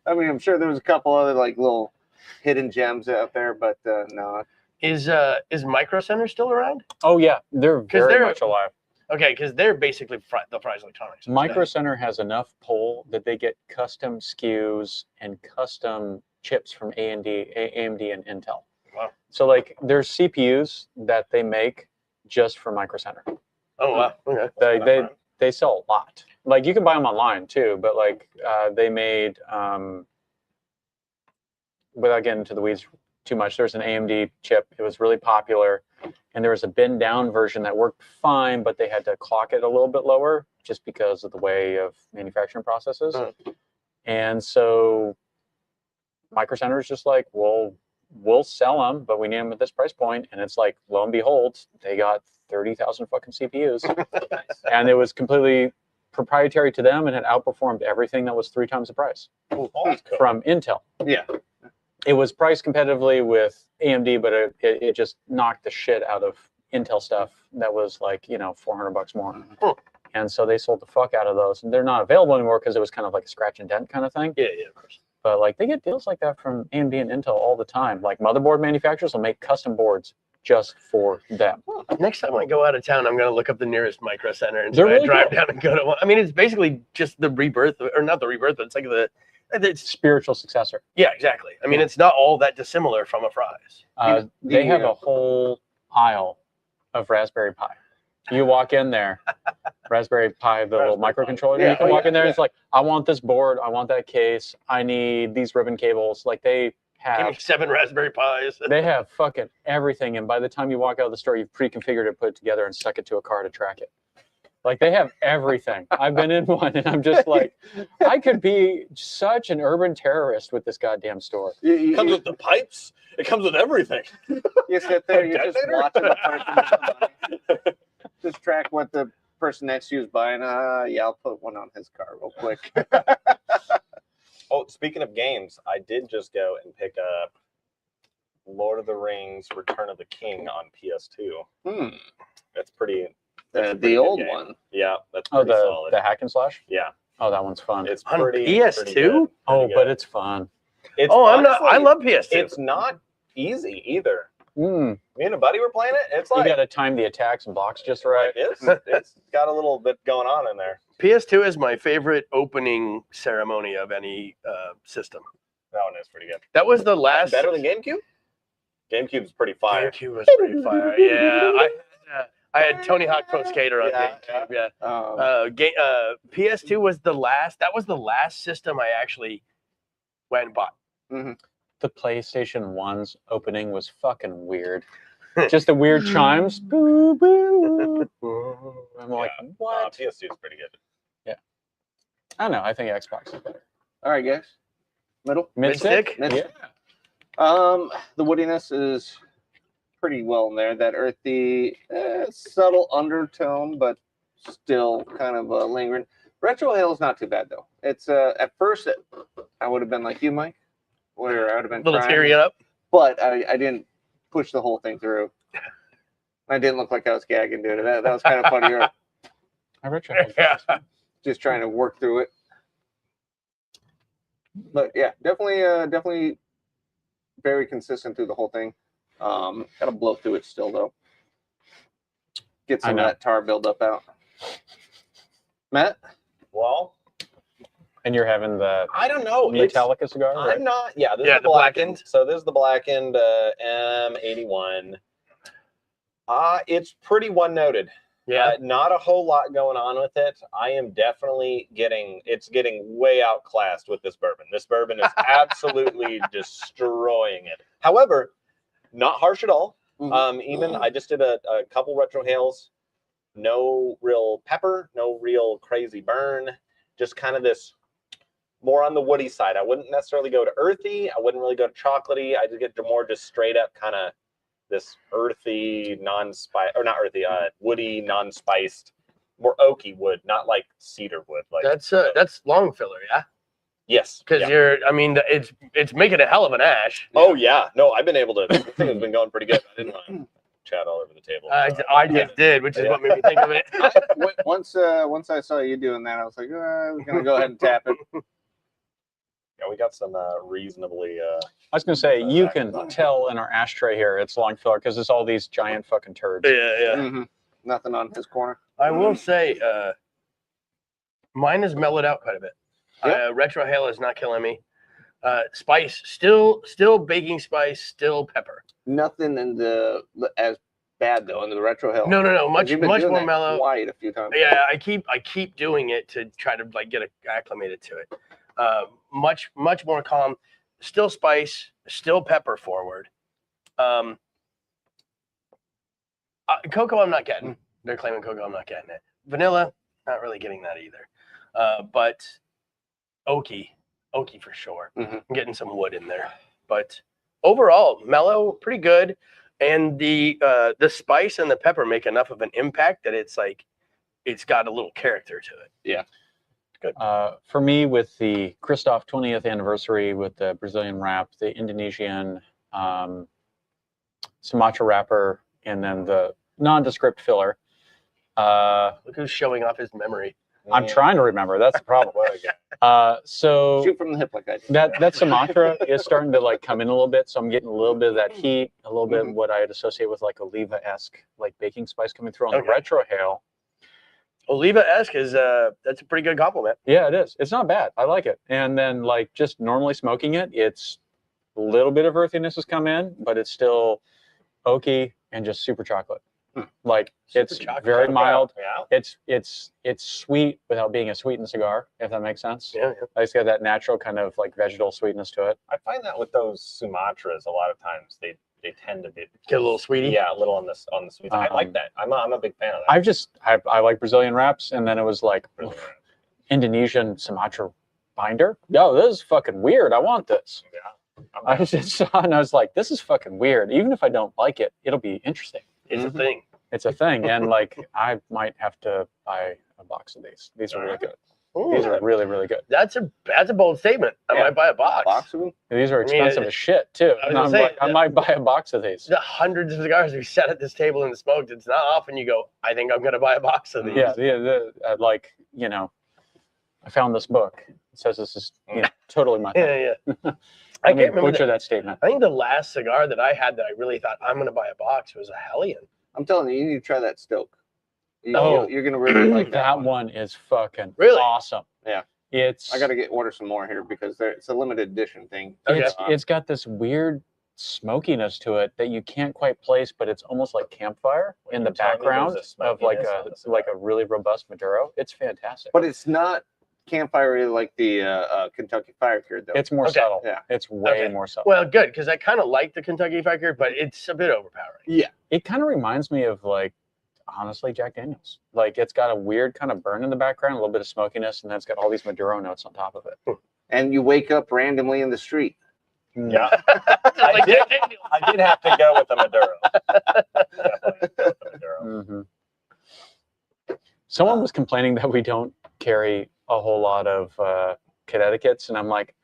I mean, I'm sure there was a couple other like little hidden gems out there, but no. Is Micro Center still around? Oh yeah, they're very they're- much alive. Okay, because they're basically the Fry's Electronics. Micro Center has enough pull that they get custom SKUs and custom chips from AMD and Intel. Wow. So like there's CPUs that they make just for Micro Center. Oh wow. Okay. They sell a lot. Like you can buy them online too, but like they made without getting into the weeds too much, there's an AMD chip. It was really popular, and there was a bend down version that worked fine, but they had to clock it a little bit lower just because of the way of manufacturing processes. And so Micro Center is just like, well, we'll sell them, but we need them at this price point. And it's like, lo and behold, they got 30,000 fucking CPUs. And it was completely proprietary to them and had outperformed everything that was 3 times the price from Intel. Yeah. It was priced competitively with AMD, but it just knocked the shit out of Intel stuff that was like, $400 more. And so they sold the fuck out of those. And they're not available anymore because it was kind of like a scratch and dent kind of thing. Yeah, of course. But like they get deals like that from AMD and Intel all the time. Like motherboard manufacturers will make custom boards just for them. Next time I go out of town, I'm gonna look up the nearest Micro Center and They're try to really drive cool. down and go to one. I mean, it's basically just the rebirth, or not the rebirth, but it's like it's Spiritual successor. yeah, exactly. I mean, it's not all that dissimilar from a Fry's. They have a whole aisle of Raspberry Pi. You walk in there, Raspberry Pi, the little microcontroller. Yeah, You can oh, walk yeah, in there. yeah. It's like, I want this board. I want that case. I need these ribbon cables. Like they Give me have 7 raspberry pies. they have fucking everything, and by the time you walk out of the store, you've pre-configured it, put it together, and stuck it to a car to track it. Like they have everything. I've been in one, and I'm just like, I could be such an urban terrorist with this goddamn store. It comes with the pipes. It comes with everything. You sit there, you're just Detonator? watching the person with the money. Just track what the person next to you is buying. Yeah, I'll put one on his car real quick. Oh, speaking of games, I did just go and pick up Lord of the Rings: Return of the King on PS2. That's pretty. That's a pretty The good old game. one. Yeah, that's Oh, pretty solid. the hack and slash. Yeah, Oh, that one's fun. it's On pretty. PS2? Pretty good, Oh, pretty but good. it's fun. It's Oh, I'm not. I honestly- love PS2. It's not easy either. Mm. Me and a buddy were playing it. It's You like got to time the attacks and blocks just right. it's got a little bit going on in there. PS2 is my favorite opening ceremony of any system. That one is pretty good. That was the last. Better than GameCube. GameCube's pretty fire. GameCube was pretty fire. Yeah, I had Tony Hawk Pro Skater on Yeah, GameCube. Yeah. PS2 was the last. That was the last system I actually went and bought. The PlayStation 1's opening was fucking weird. Just the weird chimes. Boo, boo, boo. I'm like, what? PS2 is pretty good. I don't know. I think Xbox is better. All right, guys. Middle. Mid-stick? Mid- Yeah. The woodiness is pretty well in there. That earthy, subtle undertone, but still kind of lingering. Retro Hail is not too bad though. It's at first I would have been like you, Mike, where I would have been Little crying, tearing up. but I didn't push the whole thing through. I didn't look like I was gagging doing it. That was kind of funny. I retro. Yeah. Just trying to work through it. But yeah, definitely very consistent through the whole thing. Gotta blow through it still though. Get some of know. that tar buildup out. Matt? Well, And you're having the I don't know. It's- Metallica cigar, right? I'm not. Yeah, this Yeah, is the the blackened. blackened. So this is the blackened M81. It's pretty one noted. Yeah. Not a whole lot going on with it. I am definitely getting way outclassed with this bourbon. This bourbon is absolutely destroying it. However, not harsh at all. Even I just did a couple retro hails. No real pepper, no real crazy burn. Just kind of this more on the woody side. I wouldn't necessarily go to earthy. I wouldn't really go to chocolatey. I just get to more just straight up kind of this earthy, non-spice, or not earthy, woody, non-spiced, more oaky wood, not like cedar wood. Like That's long filler, yeah. yes, Because yeah. it's making a hell of an ash. Oh yeah, no, I've been able to. This thing has been going pretty good. I didn't want to chat all over the table. I just did, which is what made me think of it. Once I saw you doing that, I was like, we're gonna go ahead and tap it. Yeah, we got some reasonably. I was gonna say you can tell in our ashtray here it's long filler because it's all these giant fucking turds. Yeah. Nothing on his corner. I will say, mine has mellowed out quite a bit. Yep. Retro Hail is not killing me. Spice, still baking spice, still pepper. Nothing in the as bad though in the retro hill. No, much You've been more doing that mellow. White a few times. Yeah, I keep doing it to try to like get acclimated to it. Much more calm. Still spice, still pepper forward. Cocoa, I'm not getting. They're claiming cocoa, I'm not getting it. Vanilla, not really getting that either. But oaky for sure. I'm getting some wood in there. But overall, mellow, pretty good. And the spice and the pepper make enough of an impact that it's like it's got a little character to it. Yeah. Good. For me, with the Christoph 20th anniversary, with the Brazilian wrap, the Indonesian Sumatra wrapper, and then the nondescript filler. Look who's showing off his memory. I'm trying to remember. That's the problem. So Shoot from the hip like I did. that Sumatra is starting to like come in a little bit. So I'm getting a little bit of that heat, a little bit of what I'd associate with like Oliva-esque, like baking spice coming through on the retro hail. Oliva-esque is that's a pretty good compliment. Yeah, it is. It's not bad. I like it. And then like just normally smoking it, it's a little bit of earthiness has come in, but it's still oaky and just super chocolate. Like Super it's chocolate. very mild. Yeah. It's sweet without being a sweetened cigar, if that makes sense. Yeah, It's got that natural kind of like vegetal sweetness to it. I find that with those Sumatras, a lot of times they tend to be get a little sweetie. Yeah, a little on the sweet. I like that. I'm a big fan of that. I like Brazilian wraps, and then it was like Indonesian Sumatra binder. Yo, this is fucking weird. I want this. Yeah. I just saw and I was like, this is fucking weird. Even if I don't like it, it'll be interesting. It's a thing. It's a thing, and like I might have to buy a box of these. These are really good. These are really, really good. That's a bold statement. I might buy a box. of them? These are expensive as shit too. I was And gonna I'm say, like, I might buy a box of these. The hundreds of cigars we sat at this table and smoked. It's not often you go, I think I'm gonna buy a box of these. Yeah, like I found this book. It says this is totally my thing. Yeah. I I can't remember butcher that statement. I think the last cigar that I had that I really thought I'm gonna buy a box was a Hellion. I'm telling you, you need to try that Stoke. Oh. You're gonna really like That one is fucking Really? awesome. Yeah. It's I gotta order some more here because it's a limited edition thing. Okay. it's got this weird smokiness to it that you can't quite place, but it's almost like campfire in the you're telling me background there's a of like smokiness on the cigar. a really robust Maduro. It's fantastic. But it's not campfire like the Kentucky Fire Cured though. It's more Okay. subtle. Yeah. It's way Okay. more subtle. Well, good, because I kind of like the Kentucky Fried Cured, but it's a bit overpowering. It kind of reminds me of like, honestly, Jack Daniels. Like it's got a weird kind of burn in the background, a little bit of smokiness, and then it's got all these Maduro notes on top of it. And you wake up randomly in the street. Yeah. Like did- Jack Daniels. I did have to go with the Maduro. Definitely go with the Maduro. Mhm. Someone was complaining that we don't carry a whole lot of Connecticut's, and I'm like,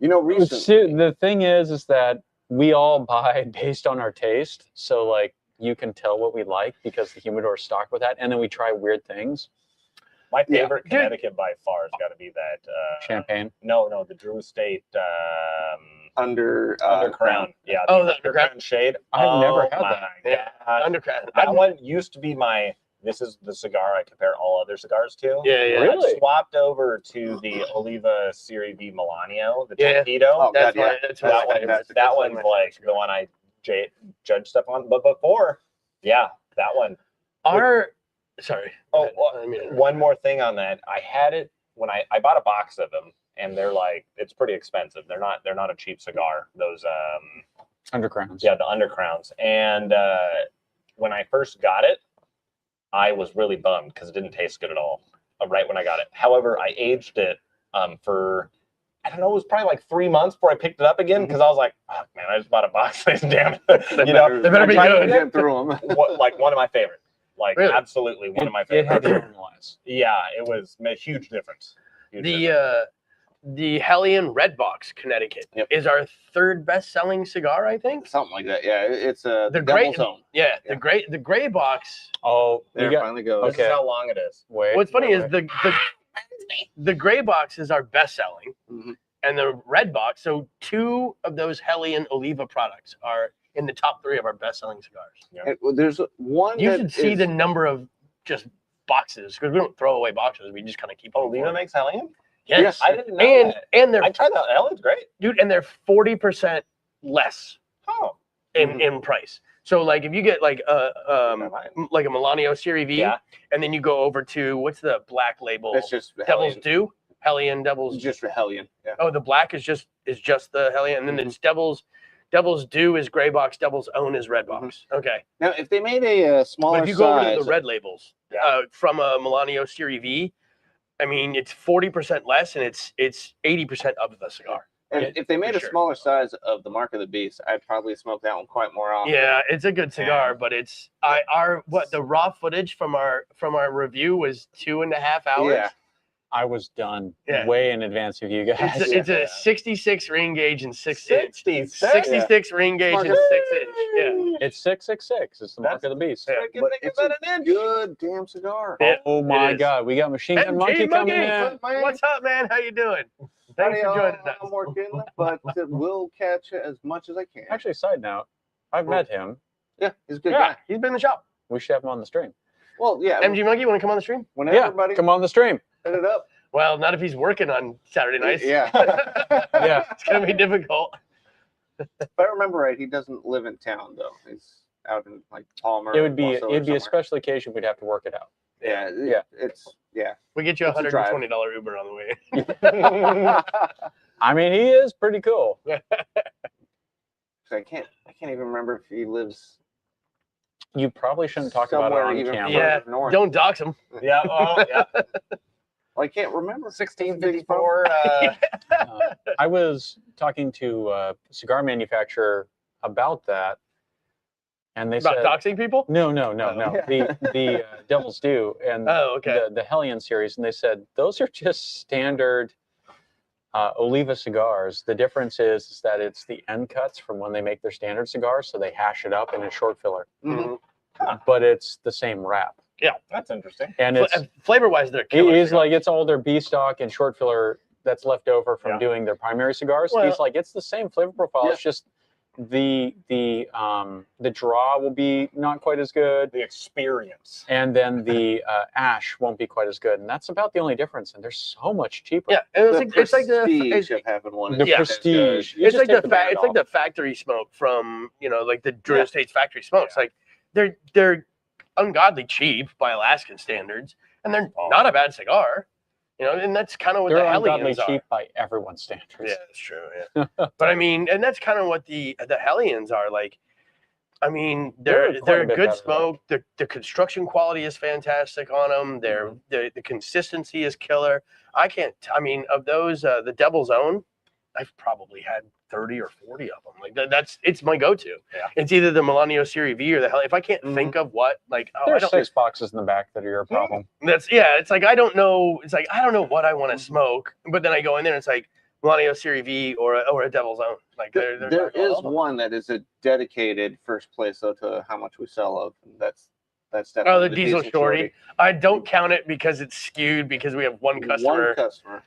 Recently. the thing is that we all buy based on our taste. So like you can tell what we like because the humidor is stocked with that, and then we try weird things. My favorite Dude. Connecticut by far has got to be that. Champagne. No, the Drew Estate Under Undercrown. Yeah. Oh, the Undercrown shade. I've never had my that. Yeah. God. Undercrown. That one used to be this is the cigar I compare all other cigars to. Yeah. Really? I swapped over to the Oliva Serie V Milano, the Yeah. Torpedo. Oh, That's God, yeah. my, that's that my one, favorite. that That's one's my like favorite the one I judge stuff on. But before, yeah, that one. Sorry. Oh, I mean, one more thing on that. I had it when I bought a box of them, and they're like, it's pretty expensive. They're not a cheap cigar. Those Undercrowns. yeah, the Undercrowns. And when I first got it, I was really bummed because it didn't taste good at all. Right when I got it. However, I aged it for I don't know, it was probably like 3 months before I picked it up again because I was like, oh, man, I just bought a box of these damn. They better be good. Get through them. Like one of my favorite. Like Really? absolutely one of my It had favorites. to normalize. Yeah, it was a huge difference. Huge difference. The Hellion Red Box Connecticut Yep. is our third best-selling cigar, I think. Something like that. Yeah, it's the The Devil's great- Own. Yeah, Yeah. the gray box. Oh, There you got finally goes. This is how long it is. wait. What's funny wait, is wait. the gray box is our best-selling, Mhm. and the red box. So 2 of those Hellion Oliva products are in the top 3 of our best-selling cigars. And, well, there's one. You that should see is- the number of just boxes because we don't throw away boxes. We just kind of keep. Oh, them Lena full. makes Hellion? Yes, I didn't know that. and they're I tried that. Hellion's great. dude, and they're 40% less Oh. in price. So like if you get like a Milano Serie V, Yeah. and then you go over to what's the black label? That's just Devil's Hellion. Dew, Hellion Devil's. Just for Hellion. Yeah. Oh, the black is just the Hellion, and then it's Devil's Dew is gray box, Devil's Own is red box. Okay, Now, if they made a smaller but if you go over size, to the red labels Yeah. from a Milano Serie V, I mean it's 40% less, and it's 80% of the cigar. and if they made for a sure. smaller size of the Mark of the Beast, I'd probably smoke that one quite more often. Yeah, it's a good cigar, but it's the raw footage from our review was 2.5 hours. Yeah. I was done Yeah. way in advance of you guys. It's a 66 ring gauge and 6 inch. 66? 66 ring gauge and 6 inch. Yeah. It's 666. It's the mark of the beast. Yeah. But it's a good damn cigar. Yeah, Oh my it is. God, we got Machine Gun Monkey MG coming Monkey, in. what's up, man? How you doing? Thanks for joining us. I'm working, but we'll catch as much as I can. Actually, side note, I've met him. Yeah, he's a good Yeah, guy. he's been in the shop. We should have him on the stream. Well, yeah. MG Monkey, want to come on the stream? Whenever, Yeah, buddy, come on the stream. hit it up. Well, not if he's working on Saturday nights. Yeah. Yeah. It's gonna be difficult. If I remember right, he doesn't live in town though. He's out in like Palmer. It would be Wausau or it'd be a somewhere. special occasion. We'd have to work it out. Yeah, Yeah. We get you a It's a drive. $120 Uber on the way. I mean, he is pretty cool. I can't even remember if he lives You probably shouldn't talk about it somewhere on even camera. Yeah, further north. don't dox him. Yeah. Oh, yeah. I can't remember. 1654. I was talking to a cigar manufacturer about that, and they About said, doxing people? no. Yeah. The Devil's Due and Oh, okay. the Hellion series, and they said those are just standard Oliva cigars. The difference is that it's the end cuts from when they make their standard cigars, so they hash it up in a short filler, Mhm. but it's the same wrap. That's interesting. And it's Flavor-wise, they're it killer is cigars. like it's all their B stock and short filler that's left over from Yeah. doing their primary cigars. Well- He's like, it's the same flavor profile. Yeah. It's just the draw will be not quite as good, The experience. and then the ash won't be quite as good, and that's about the only difference. And they're so much cheaper. Yeah, and it's like the prestige of having one. The Yeah. prestige. You it's just like take the brand it's like off. the factory smoke from like the Drew Yeah. Estates factory smokes. Yeah. Like they're ungodly cheap by Alaskan standards, and they're Oh. not a bad cigar. And that's kind of what They're the ungodly Hellions are. cheap by everyone's standards. Yeah, that's true. Yeah, but I mean, and that's kind of what the Hellions are like. I mean, They're they're quite a a bit good better, smoke. The construction quality is fantastic on them. The consistency is killer. I mean, of those, the Devil's Own, I've probably had 30 or 40 of them. Like it's my go-to. Yeah. It's either the Milanio Serie V or the Hell. If I can't think of what, like, I There's don't. 6 boxes in the back that are your problem. It's like I don't know. It's like I don't know what I want to smoke, but then I go in there and it's like Milanio Serie V or a Devil's Own. Like they're There not all is of them. one that is a dedicated first place though to how much we sell of. That's Oh, definitely the Diesel Shorty. I don't count it because it's skewed because we have one customer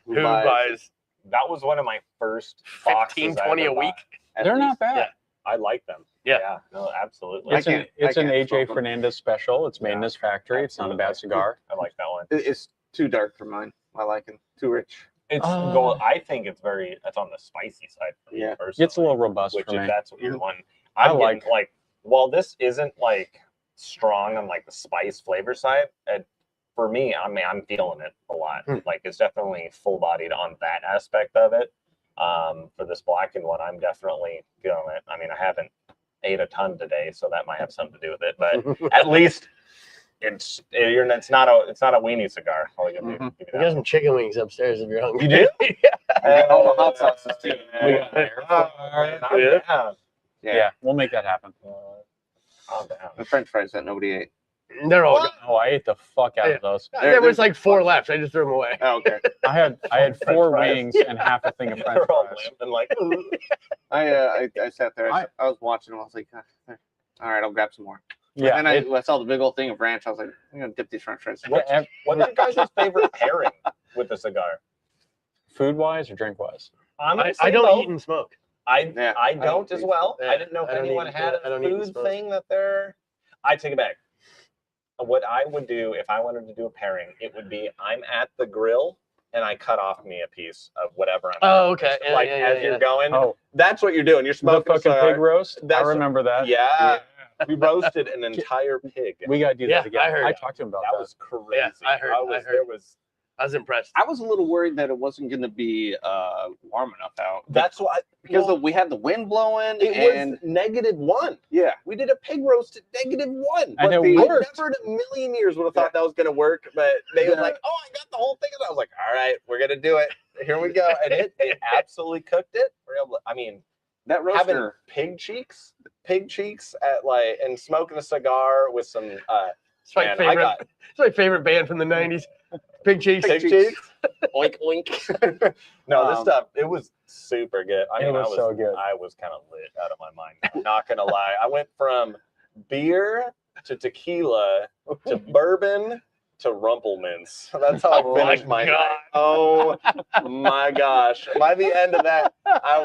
who who buys That was one of my first 15, 20 a week. at They're least. not bad. Yeah. I like them. Yeah. No, absolutely. It's an I can't AJ smoke 'em. Fernandez special. It's made in Yeah, this factory. It's not a bad absolutely. cigar. I like that one. It's too dark for mine. I like it. Too rich. It's Uh, I think it's on the spicy side for me Yeah. personally. It's a little robust which for if me. that's what you're wanting. I I'm like- getting, like while this isn't like strong on like the spice flavor side, for me, I mean I'm feeling it a lot. Like it's definitely full bodied on that aspect of it. For this blackened one, I'm definitely feeling it. I mean, I haven't ate a ton today, so that might have something to do with it. But at least it's not a weenie cigar. I'll give you Mhm. give you We that. got some chicken wings upstairs if you're hungry. You do? We got all the hot sauces too. We got an air fryer. I'm Yeah. down. Yeah, we'll make that happen. I'm down. The French fries that nobody ate. They're all gone. Oh, I ate the fuck out of those. There was like 4 left. I just threw them away. Oh, okay. I had French 4 fries. wings and half a thing of French They're all fries. limp and like, I sat there. I was watching them. I was like, all right, I'll grab some more. Yeah, And then I saw the big old thing of ranch. I was like, I'm gonna dip these French fries. what's your guys' favorite pairing with the cigar? food wise or drink wise? I don't eat and smoke. I Yeah, don't as well. Yeah, I didn't know if I don't anyone eat- had I a don't eat and food smoke. thing that they're. I take it back. What I would do if I wanted to do a pairing, it would be I'm at the grill and I cut off me a piece of whatever I'm. Oh, okay. Yeah, like yeah, as yeah, you're yeah. going, Oh, that's what you're doing. You're the smoking a fucking cigar. pig roast. I That's- remember that. Yeah, we roasted an entire pig. We gotta do Yeah, that again. I heard I it. talked to him about That that. was crazy. Yeah, I heard. There was. I was impressed. I was a little worried that it wasn't gonna be warm enough out. That's why Because we had the wind blowing it and was -1. yeah. We did a pig roast at -1. And it I worked. never in a million years would have thought that was going to work. But they were like, oh, I got the whole thing. And I was like, all right, we're going to do it. Here we go. And it absolutely cooked it. I mean, That having roaster. pig cheeks at like, and smoking a cigar with some, It's my man, favorite. It's my favorite band from the '90s. Pig Cheeks. pig cheeks. Oink, oink. No, this stuff, it was super good. I It mean, was so good. I was kind of lit out of my mind. I'm not going to lie. I went from beer to tequila to bourbon to Rumpelmans. That's how Oh I finished my my God. night. Oh my gosh. By the end of that, I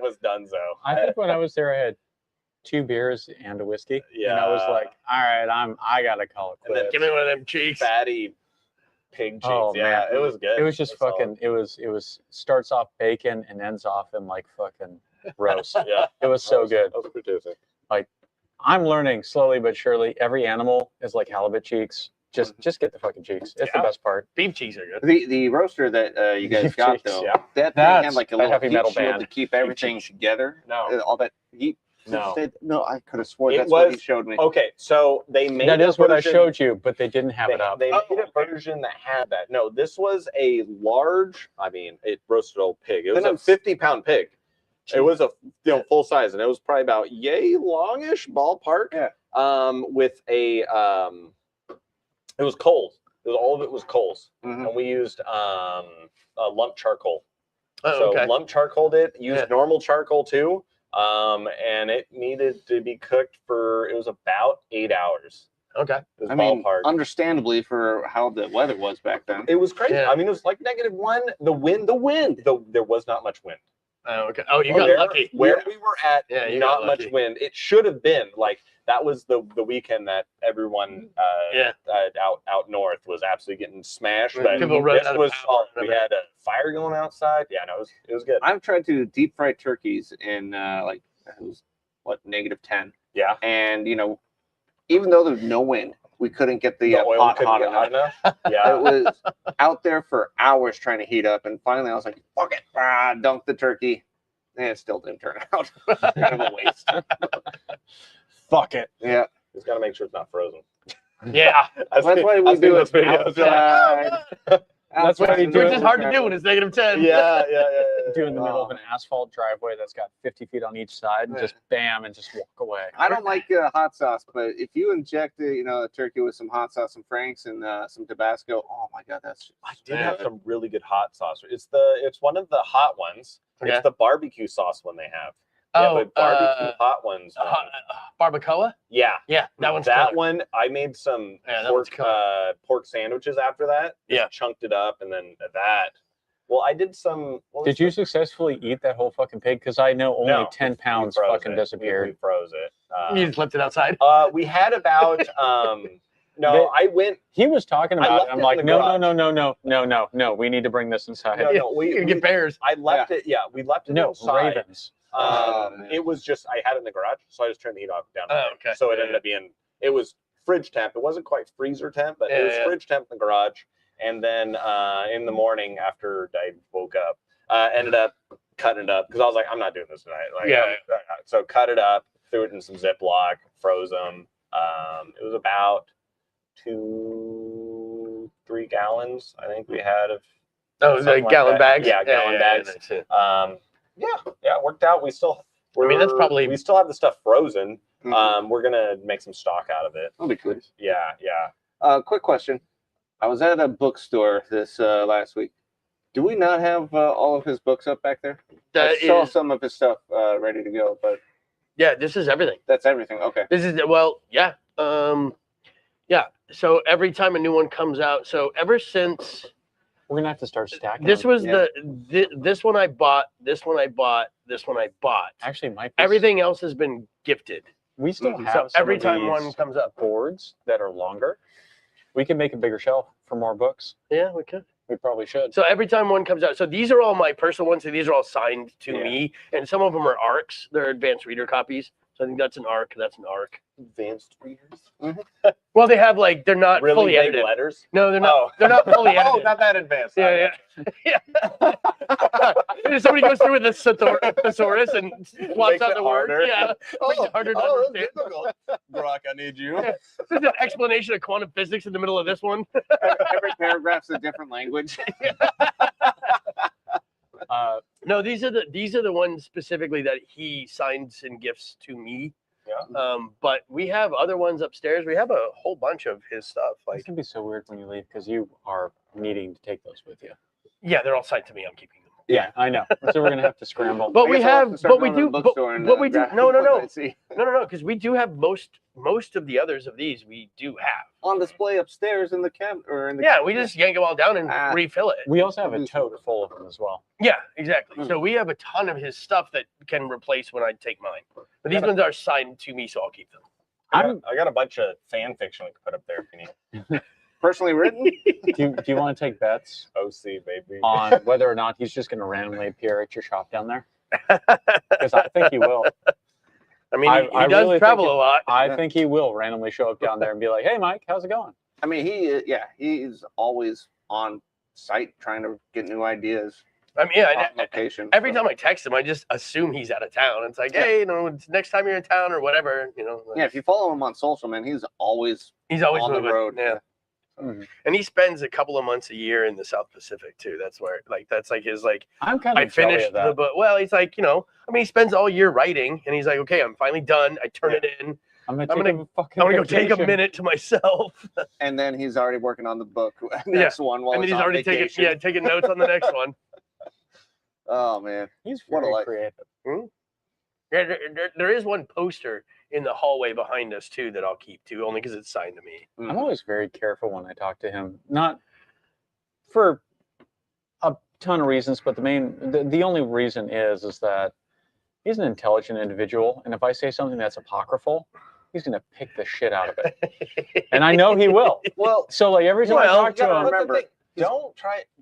was donezo. I think when I was there, I had 2 beers and a whiskey. And I was Yeah. like, all right, I gotta call it And then quits. Give me one of them cheeks. Fatty pig cheeks. Oh, Yeah, man. it was good. It was just solid. fucking. It was starts off bacon and ends off in like fucking roast. Yeah. It was so good. That was pretty tasty. I'm learning slowly but surely. Every animal is like halibut cheeks. Just get the fucking cheeks. It's the best part. Beef cheeks are good. The roaster that you guys Beef got cheeks, though, yeah. that thing That's had like a a little heavy heat metal shield band. to keep everything together. No. All that heat. No. No, I could have sworn It that's what he was- showed me. Okay, so they made That a is what I version- showed you, but they didn't have it up. They made a version that had that. No, this was a large. I mean, it roasted old pig. It was Then a 50-pound pig. It was a full size, and it was probably about yay longish ballpark. Yeah. With a it was coals. All of it was coals, Mhm. and we used a lump charcoal. Oh, So okay. lump charcoaled it. Used Yeah. normal charcoal too. And it needed to be cooked for. It was about 8 hours. Okay. It was I mean, ballpark. understandably for how the weather was back then. It was crazy. Yeah. I mean, it was like -1. The wind. There was not much wind. Oh, okay. Oh, you got There- lucky. Where we were at, Yeah, you got not much lucky. wind. It should have been like that was the weekend that everyone out north was absolutely getting smashed. But People running this out of was power. solid. We had a fire going outside. Yeah, no, it was good. I've tried to deep fry turkeys in like it was -10, Yeah. and even though there's no wind, we couldn't get the oil pot couldn't hot get enough. Yeah. It was out there for hours trying to heat up, and finally I was like, "Fuck it!" Dunked the turkey, and it still didn't turn out. Kind of a waste. Fuck it. Yeah, Just got to make sure it's not frozen. Yeah. that's why we do it outside. That's why you do Which it is hard to do when it's -10. Yeah. Do in the middle of an asphalt driveway that's got 50 feet on each side, and just bam, and just walk away. I don't like hot sauce, but if you inject a turkey with some hot sauce, some Frank's, and some Tabasco, oh my god, that's I did have some really good hot sauce. It's one of the hot ones. Okay. It's the barbecue sauce one they have. Oh, but barbecue hot ones. barbacoa? Yeah. Yeah, that one's that killer. one. I made some Yeah, that one's pork sandwiches after that. Just Yeah. chunked it up, and then that. Well, I did some. Did you successfully eat that whole fucking pig? Because I know only No, 10 pounds we froze fucking it. disappeared. We froze it. You just left it outside. We had about. I went. He was talking I about left it. I'm it like, in the no. We need to bring this inside. No, You can get bears. I left it. Yeah, we left it No, inside. ravens. man. It was just I had it in the garage, so I just turned the heat off down. Oh, okay. So it ended up being it was fridge temp. It wasn't quite freezer temp, but it was fridge temp in the garage. And then in the morning after I woke up, ended up cutting it up because I was like, I'm not doing this tonight. Like, so cut it up, threw it in some Ziploc, froze them. It was about 2-3 gallons, I think we had of. Oh, the something like gallon that. bags? Yeah, gallon bags. That's it. Yeah, it worked out. We that's we still have the stuff frozen. Mhm. We're gonna make some stock out of it. That'll be good. Yeah. Quick question. I was at a bookstore this last week. Do we not have all of his books up back there? I saw some of his stuff ready to go, but Yeah, this is everything. that's everything. Okay. This is yeah. So every time a new one comes out, so ever since We're gonna have to start stacking. this them. was this one I bought, this one I bought, this one I bought. Actually might be. Everything else has been gifted. We still Mhm. have So some every of time these one comes up, boards that are longer. We can make a bigger shelf for more books. yeah, we could. We probably should. So every time one comes out, so these are all my personal ones. So these are all signed to Yeah. me, and some of them are ARCs. They're advanced reader copies. So I think that's an ARC. That's an ARC. Advanced readers. Well, they have like they're not Really fully big edited. letters. No, they're not. Oh. They're not fully Oh, edited. not that advanced. Yeah. And somebody goes through with a thesaurus and swaps Makes out it the words. harder. Yeah, makes it harder to that's understand. difficult. Brock, I need you. Yeah. There's an explanation of quantum physics in the middle of this one. Every paragraph's a different language. No, these are the ones specifically that he signs and gifts to me. Yeah. But we have other ones upstairs. We have a whole bunch of his stuff. It's Like, gonna be so weird when you leave because you are needing to take those with you. yeah, they're all signed to me. I'm keeping them. Yeah, I know. So we're gonna have to scramble. But I we guess I'll have have, to start but we going to do, the but, bookstore and, but we do. grab No, what I no, see. no, because we do have most of the others of these. We do have. On display upstairs in the cabinet or in the Yeah, we just yank them all down and Ah. refill it. We also have a tote full of them as well. Yeah, exactly. Hmm. So we have a ton of his stuff that can replace when I take mine. But these ones are signed to me, so I'll keep them. I got a bunch of fan fiction we can put up there if you need. personally written. Do you want to take bets OC, baby. on whether or not he's just gonna randomly appear at your shop down there? Because I think he will. I mean, he I does really travel think a lot. I think he will randomly show up down there and be like, "Hey, Mike, how's it going?" I mean, he's always on site trying to get new ideas I mean, on location. every time I text him, I just assume he's out of town. It's like, hey, it's next time you're in town or whatever, Yeah, if you follow him on social, man, he's always on moving. The road. Yeah. Mm-hmm. And he spends a couple of months a year in the South Pacific too. That's where, that's like his I'm kind of I finished the book. Well, he's like, I mean, he spends all year writing, and he's like, okay, I'm finally done. I turn it in. I'm gonna go take a minute to myself. And then he's already working on the book. Next one, while and then he's he's already taking notes on the next one. Oh man, he's what a very life. creative. Yeah, there is one poster in the hallway behind us too that I'll keep too, only because it's signed to me. I'm always very careful when I talk to him, not for a ton of reasons, but the only reason is that he's an intelligent individual, and if I say something that's apocryphal, he's gonna pick the shit out of it, and I know he will. Well, so like every time I talk to him, remember, don't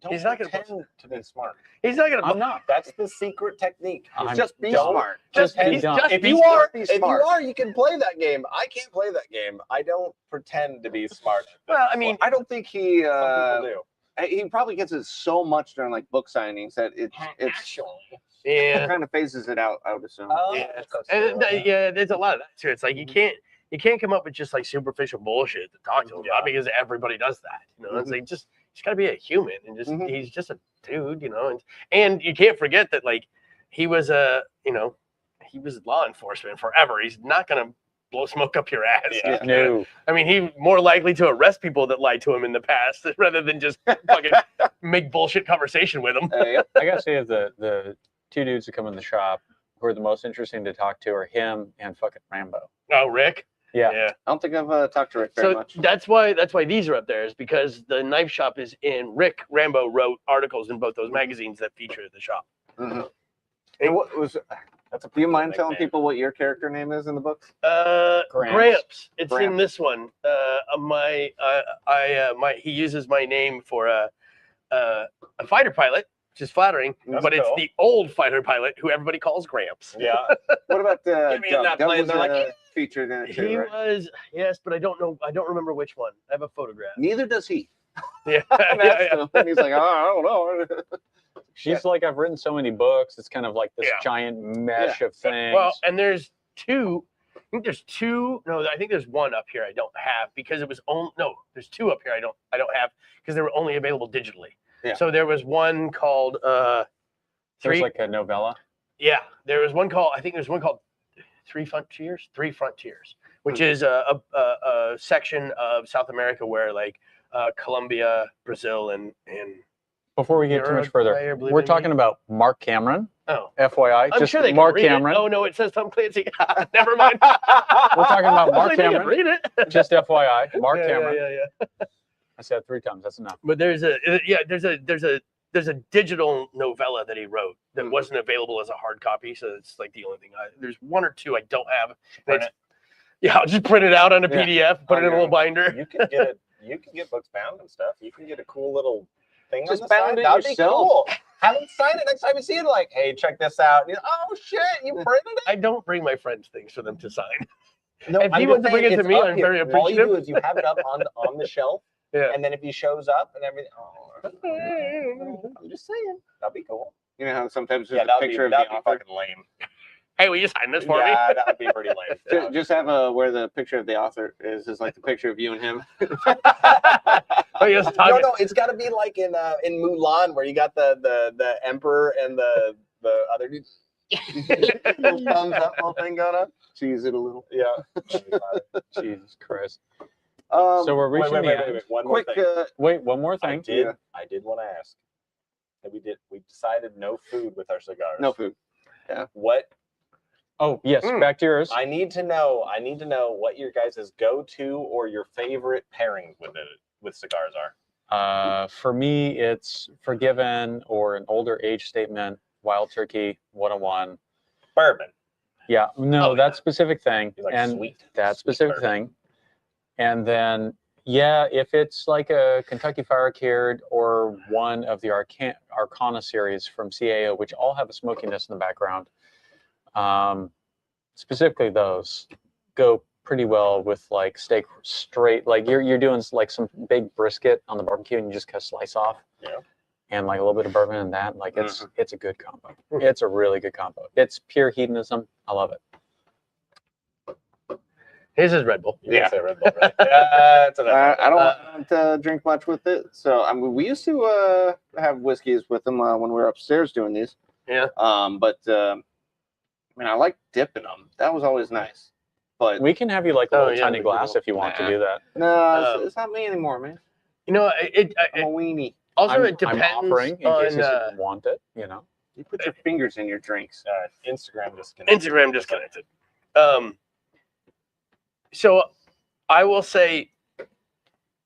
he's not gonna pretend to be smart. He's not gonna. I'm not. That's the secret technique. Just be dumb. smart. Just be he's dumb. just If be you smart. are, you can play that game. I can't play that game. I don't pretend to be smart. Well, I mean, I don't think he. Some people do. He probably gets it so much during like book signings that it's yeah. kind of phases it out. I would assume. Yeah. And there's a lot of that too. It's like you can't come up with just like superficial bullshit to talk to him about because everybody does that. It's like just gotta be a human and just he's just a dude, and you can't forget that like he was he was law enforcement forever. He's not gonna blow smoke up your ass. Yeah. No. I mean, he's more likely to arrest people that lied to him in the past rather than just fucking make bullshit conversation with them. I gotta say, the two dudes that come in the shop who are the most interesting to talk to are him and fucking Rambo. Oh, Rick. Yeah. Yeah. I don't think I've talked to Rick very much. That's why these are up there, is because the knife shop is in. Rick Rambo wrote articles in both those magazines that feature the shop. Mm-hmm. And what was? Do you mind telling people what your character name is in the books? Gramps. It's Gramps. in this one. He uses my name for a fighter pilot, which is flattering, but it's the old fighter pilot who everybody calls Gramps. Yeah. What about Give me Doug? that Doug plane, was they're like, featured in it too, He right? was, yes, but I don't know. I don't remember which one. I have a photograph. Neither does he. Yeah. And he's like, oh, I don't know. She's like, I've written so many books. It's kind of like this giant mesh of things. Well, and there's two. I think there's two. No, I think there's one up here I don't have because it was only. No, there's two up here I don't have because they were only available digitally. Yeah. So there was one called There's like a novella. Yeah, there was one called. I think there's one called Three Frontiers, which is a section of South America where like Colombia, Brazil, and Before we get too much further, we're talking about Mark Cameron. Oh, FYI, I'm just sure they Mark can read Cameron. It. Oh no, it says Tom Clancy. Never mind. We're talking about Mark Cameron. Read it. Just FYI, Mark Cameron. Yeah. I said 3 times. That's enough. But there's a digital novella that he wrote that wasn't available as a hard copy, so it's like the only thing. There's one or two I don't have. Yeah, I'll just print it out on a PDF, put it in a little binder. You can get books bound and stuff. You can get a cool little thing Just on the bound side. it That'd be yourself. cool. Have them sign it next time you see it. Like, hey, check this out. And oh shit, you printed it. I don't bring my friends things for them to sign. No, if he wants to bring it to me, I'm very All appreciative. you do is you have it up on the shelf, and then if he shows up and everything, I'm just saying, that'd be cool. You know how sometimes there's a that'd picture be of the author. fucking lame. Hey, will you sign this for me? Yeah, that would be pretty lame. Just have where the picture of the author is like the picture of you and him. Oh, yes, No, it's got to be like in Mulan where you got the emperor and the other dude. Little thumbs up, little thing going on. Cheese it a little. Yeah. Jesus Christ. So we're reaching the end. Wait. One more Quick, thing. Wait, one more thing. I did want to ask. That we decided no food with our cigars. no food. What? Oh yes, back to yours. I need to know what your guys' go-to or your favorite pairing with cigars are. For me, it's Forgiven or an older age statement, Wild Turkey 101. Bourbon. Yeah, no, that specific thing, You like and sweet. that specific bourbon. thing, and then if it's like a Kentucky Fire Cured or one of the Arcana series from CAO, which all have a smokiness in the background. specifically those, go pretty well with like steak straight. Like you're doing like some big brisket on the barbecue, and you just cut a slice off. Yeah. And like a little bit of bourbon and that, like it's a good combo. It's a really good combo. It's pure hedonism. I love it. His is Red Bull. You can say Red Bull, right? That's enough. I don't drink much with it. So I mean, we used to have whiskeys with them when we were upstairs doing these. Yeah. But I mean, I like dipping them. That was always nice. But We can have you like a little yeah, tiny we glass will. if you want to do that. no, it's not me anymore, man. You know, I'm a weenie. also I'm, it depends I'm offering in on case you want it. You know. You put your fingers in your drinks. Instagram disconnected. Instagram disconnected. So I will say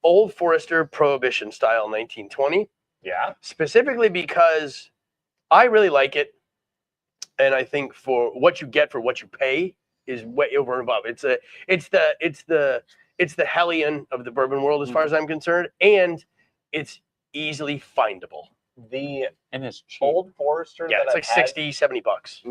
Old Forester Prohibition style 1920, Yeah. specifically because I really like it, and I think for what you get for what you pay is way over and above. It's the Hellion of the bourbon world as far as I'm concerned, and it's easily findable. The And it's cheap. Old Forester Yeah, that it's like I've had, 60, 70 bucks.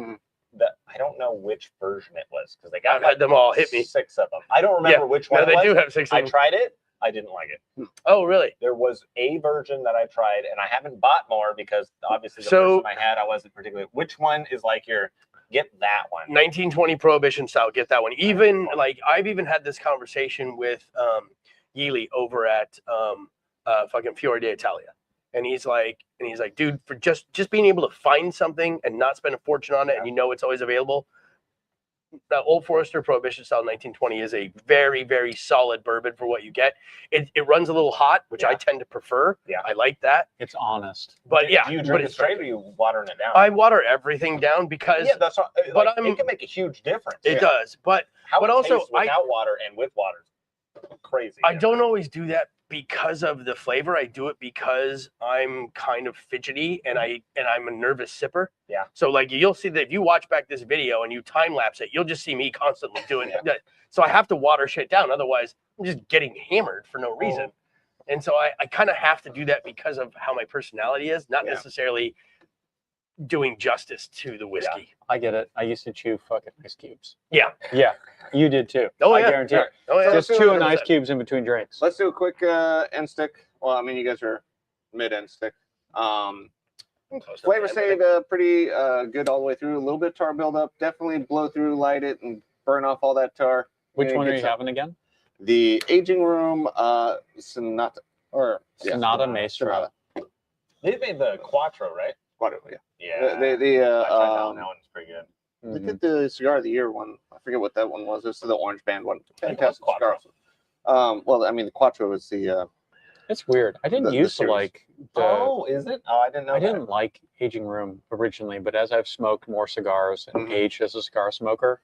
I don't know which version it was because they got I've had them all. Hit me. 6 of them. I don't remember which one No, it they was. do have 60. I tried it. I didn't like it. Oh, really? There was a version that I tried, and I haven't bought more because obviously the So- version I had, I wasn't particularly. Which one is like your get that one? 1920 Prohibition style. Get that one. Even like I've even had this conversation with Yealy over at fucking Fiore d'Italia, and he's like, dude, for just being able to find something and not spend a fortune on it, and you know it's always available. Old Forester Prohibition style 1920 is a very, very solid bourbon for what you get. It runs a little hot, which I tend to prefer. Yeah. I like that. It's honest. But yeah, do you but drink it it's straight or you watering it down? I water everything down because yeah, that's not, but like, I'm- it can make a huge difference. it does. But How but it also, tastes without water and with water, is crazy. I don't always do that because of the flavor. I do it because I'm kind of fidgety and I'm a nervous sipper. Yeah. So like you'll see that if you watch back this video and you time lapse it, you'll just see me constantly doing that. So I have to water shit down. Otherwise, I'm just getting hammered for no reason. And so I kind of have to do that because of how my personality is, not necessarily doing justice to the whiskey. I get it. I used to chew fucking ice cubes. Yeah. Yeah, you did too. Oh, I yeah. guarantee it. Oh yeah. Just chewing ice cubes in between drinks. Let's do a quick end stick. Well, I mean, you guys are mid end stick. Flavor stayed pretty good all the way through. A little bit of tar buildup. Definitely blow through, light it, and burn off all that tar. Which Yeah, one are get you some- having again? The aging room, Sonata or Sonata Maestro. They made the Quattro, right? Whatever. Yeah. Yeah. I tried that one. That one's pretty good. Look at the cigar of the year one. I forget what that one was. This is the orange band one. Fantastic Quattro. cigar. Well, I mean, the Quattro is the. It's weird. I didn't The used to series. like the. Oh, is it? Oh, I didn't know. I didn't like aging room originally, but as I've smoked more cigars and aged as a cigar smoker,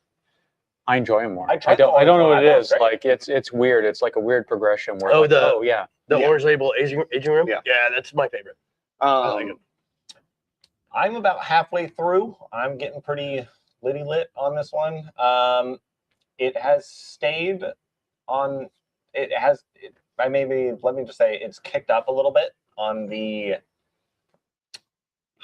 I enjoy them more. I I tried the don't know orange what one. it I thought it is. was Like it's weird. It's like a weird progression where Oh, like, the- yeah. The Yeah. orange label aging room? Yeah. Yeah, that's my favorite. I like it. I'm about halfway through. I'm getting pretty litty lit on this one. It has stayed on. It has. Let me just say it's kicked up a little bit on the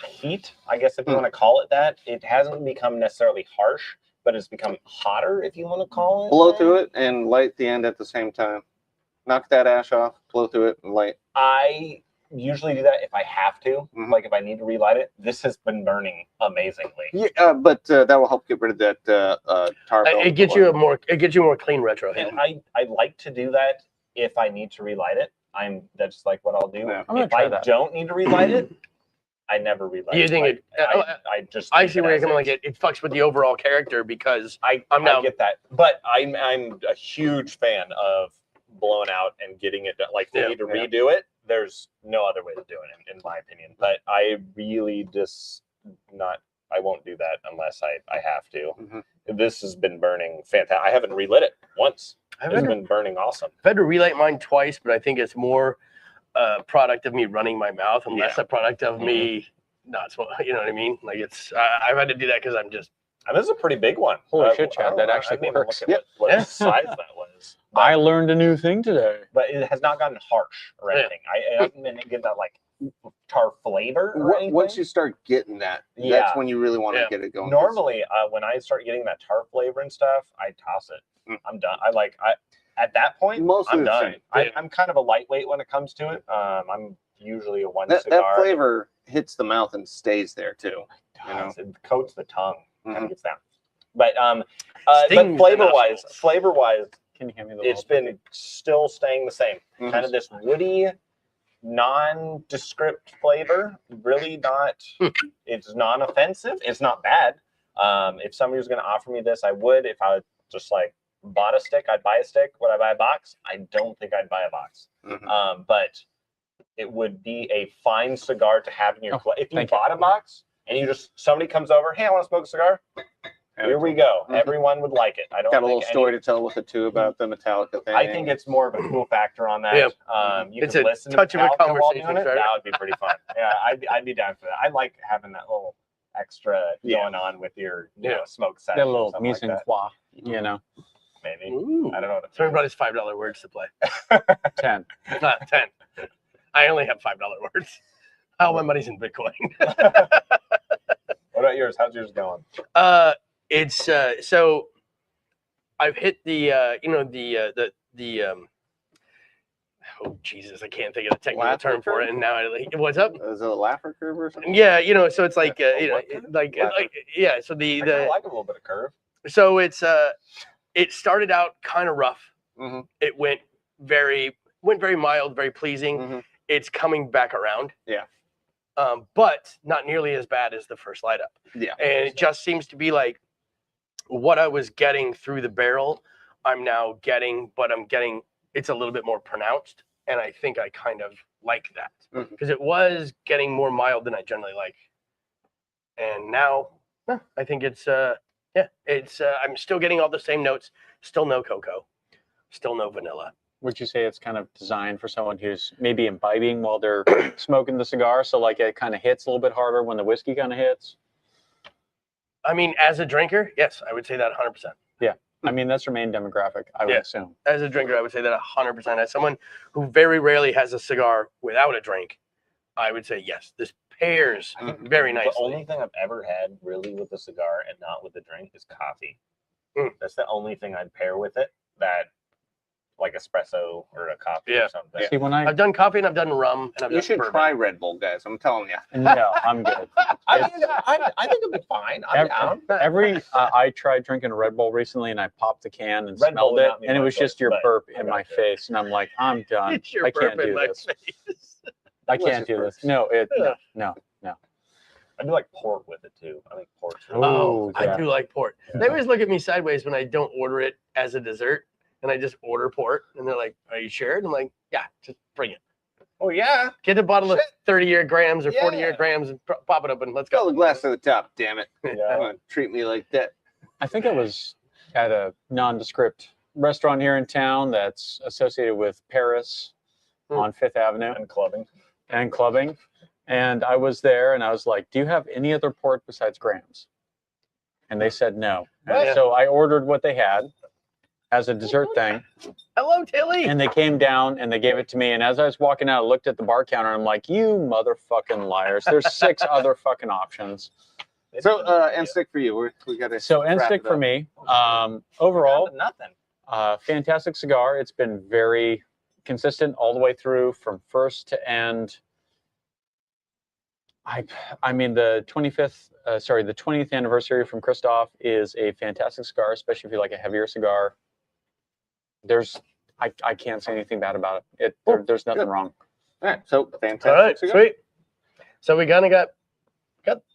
heat, I guess if you want to call it that. It hasn't become necessarily harsh, but it's become hotter, if you want to call it. Blow that. through it and light the end at the same time. Knock that ash off, blow through it, and light. I usually do that if I have to, Mhm. like if I need to relight it. This has been burning amazingly. Yeah, but that will help get rid of that tar. It gets you a more clean retro hit. And I like to do that if I need to relight it. That's like what I'll do. Yeah. I'm gonna If try I that. don't need to relight it, I never relight You it. think Like, it- I just I leave see it where you're as coming. is. Like it fucks with the overall character because I now- get that, but I'm a huge fan of blowing out and getting it done. Like if you Yeah, need to redo it, there's no other way to do it, in my opinion. But I really I won't do that unless I have to. Mhm. This has been burning fantastic. I haven't relit it once. I've It's had, been burning awesome. I've had to relight mine twice, but I think it's more a product of me running my mouth and less a product of me not smoking. You know what I mean? Like I've had to do that because I'm just. And this is a pretty big one. Holy shit, I Chad, don't that know, I actually didn't even works. look at what Yeah. size that was. I learned a new thing today. But it has not gotten harsh or Yeah. anything. I haven't been getting that like tar flavor or anything. Once you start getting that, Yeah. that's when you really want to get it going. Normally, when I start getting that tar flavor and stuff, I toss it. I'm done. At that point, I'm done. I'm kind of a lightweight when it comes to it. I'm usually a one cigar. That flavor hits the mouth and stays there too. You know? It coats the tongue. Kind of gets down. But flavor wise, can you hand me the it's been still staying the same. Kind of this woody, nondescript flavor. Really not. It's non-offensive. It's not bad. If somebody was going to offer me this, I would. If I just like bought a stick, I'd buy a stick. Would I buy a box? I don't think I'd buy a box. But it would be a fine cigar to have in your if you bought a box and somebody comes over, hey, I want to smoke a cigar. Here we go. Everyone would like it. I don't got a little story to tell with it too about the Metallica thing. I think it's more of a cool factor on that. You it's can a listen touch to of a Metallica while conversation. doing it. That would be pretty fun. Yeah, I'd be down for that. I like having that little extra going on with your smoke set. That little mise en place, you know. Maybe. Ooh. I don't know. So everybody's $5 words to play. 10. Not 10. I only have $5 words. All my money's in Bitcoin. What about yours? How's yours going? It's so I've hit the oh Jesus, I can't think of the technical term for it. And now what's up? Is it a Laffer curve or something? Yeah, so it's like yeah. So I like a little bit of curve. So it started out kind of rough. It went very mild, very pleasing. It's coming back around. Yeah. But not nearly as bad as the first light up. Yeah. And it just seems to be like what I was getting through the barrel, I'm now getting, but I'm getting it's a little bit more pronounced. And I think I kind of like that because it was getting more mild than I generally like. And now I think it's I'm still getting all the same notes, still no cocoa, still no vanilla. Would you say it's kind of designed for someone who's maybe imbibing while they're smoking the cigar? So like it kind of hits a little bit harder when the whiskey kind of hits? I mean, as a drinker, yes, I would say that 100%. Yeah. I mean, that's your main demographic, I would assume. As a drinker, I would say that 100%. As someone who very rarely has a cigar without a drink, I would say yes. This pairs very nicely. The only thing I've ever had really with a cigar and not with a drink is coffee. That's the only thing I'd pair with it. That like espresso or a coffee or something. See, when I've done coffee and I've done rum and I've done should bourbon. try Red Bull, guys. I'm telling you. No, I'm good. I think it'll be fine. I'm down. I tried drinking a Red Bull recently and I popped the can and Red smelled Bull it, not me and it my was choice, just your but burp I in got my it. face, and I'm like, I'm done. It's your I can't burp in do my this. face. I can't do this. No, no. I do like port with it too. I think port's Oh, yeah. I do like port. They always look at me sideways when I don't order it as a dessert, and I just order port, and they're like, "Are you sure?" And I'm like, "Yeah, just bring it. Oh yeah, Get a bottle of 30-year grams or 40-year grams and pop it open. Let's go." Fill the glass to the top, damn it. yeah. Treat me like that. I think I was at a nondescript restaurant here in town that's associated with Paris on Fifth Avenue And clubbing. and clubbing. And I was there and I was like, do you have any other port besides Grams? And they said no. And so I ordered what they had as a dessert thing. Hello, Tilly. And they came down and they gave it to me. And as I was walking out, I looked at the bar counter and I'm like, you motherfucking liars. There's 6 other fucking options. So, end stick for you. We got to. So end stick for me. Overall, Nothing. fantastic cigar. It's been very consistent all the way through from first to end. I mean, the 20th anniversary from Christoph is a fantastic cigar, especially if you like a heavier cigar. I can't say anything bad about it. There's nothing wrong. All right, so fantastic. All right, cigar. sweet. So we kind of got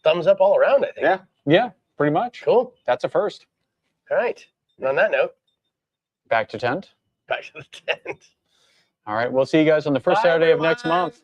thumbs up all around, I think. Yeah, pretty much. Cool. That's a first. All right. And on that note, Back to tent. back to the tent. All right, we'll see you guys on the first Bye, Saturday of next everyone. month.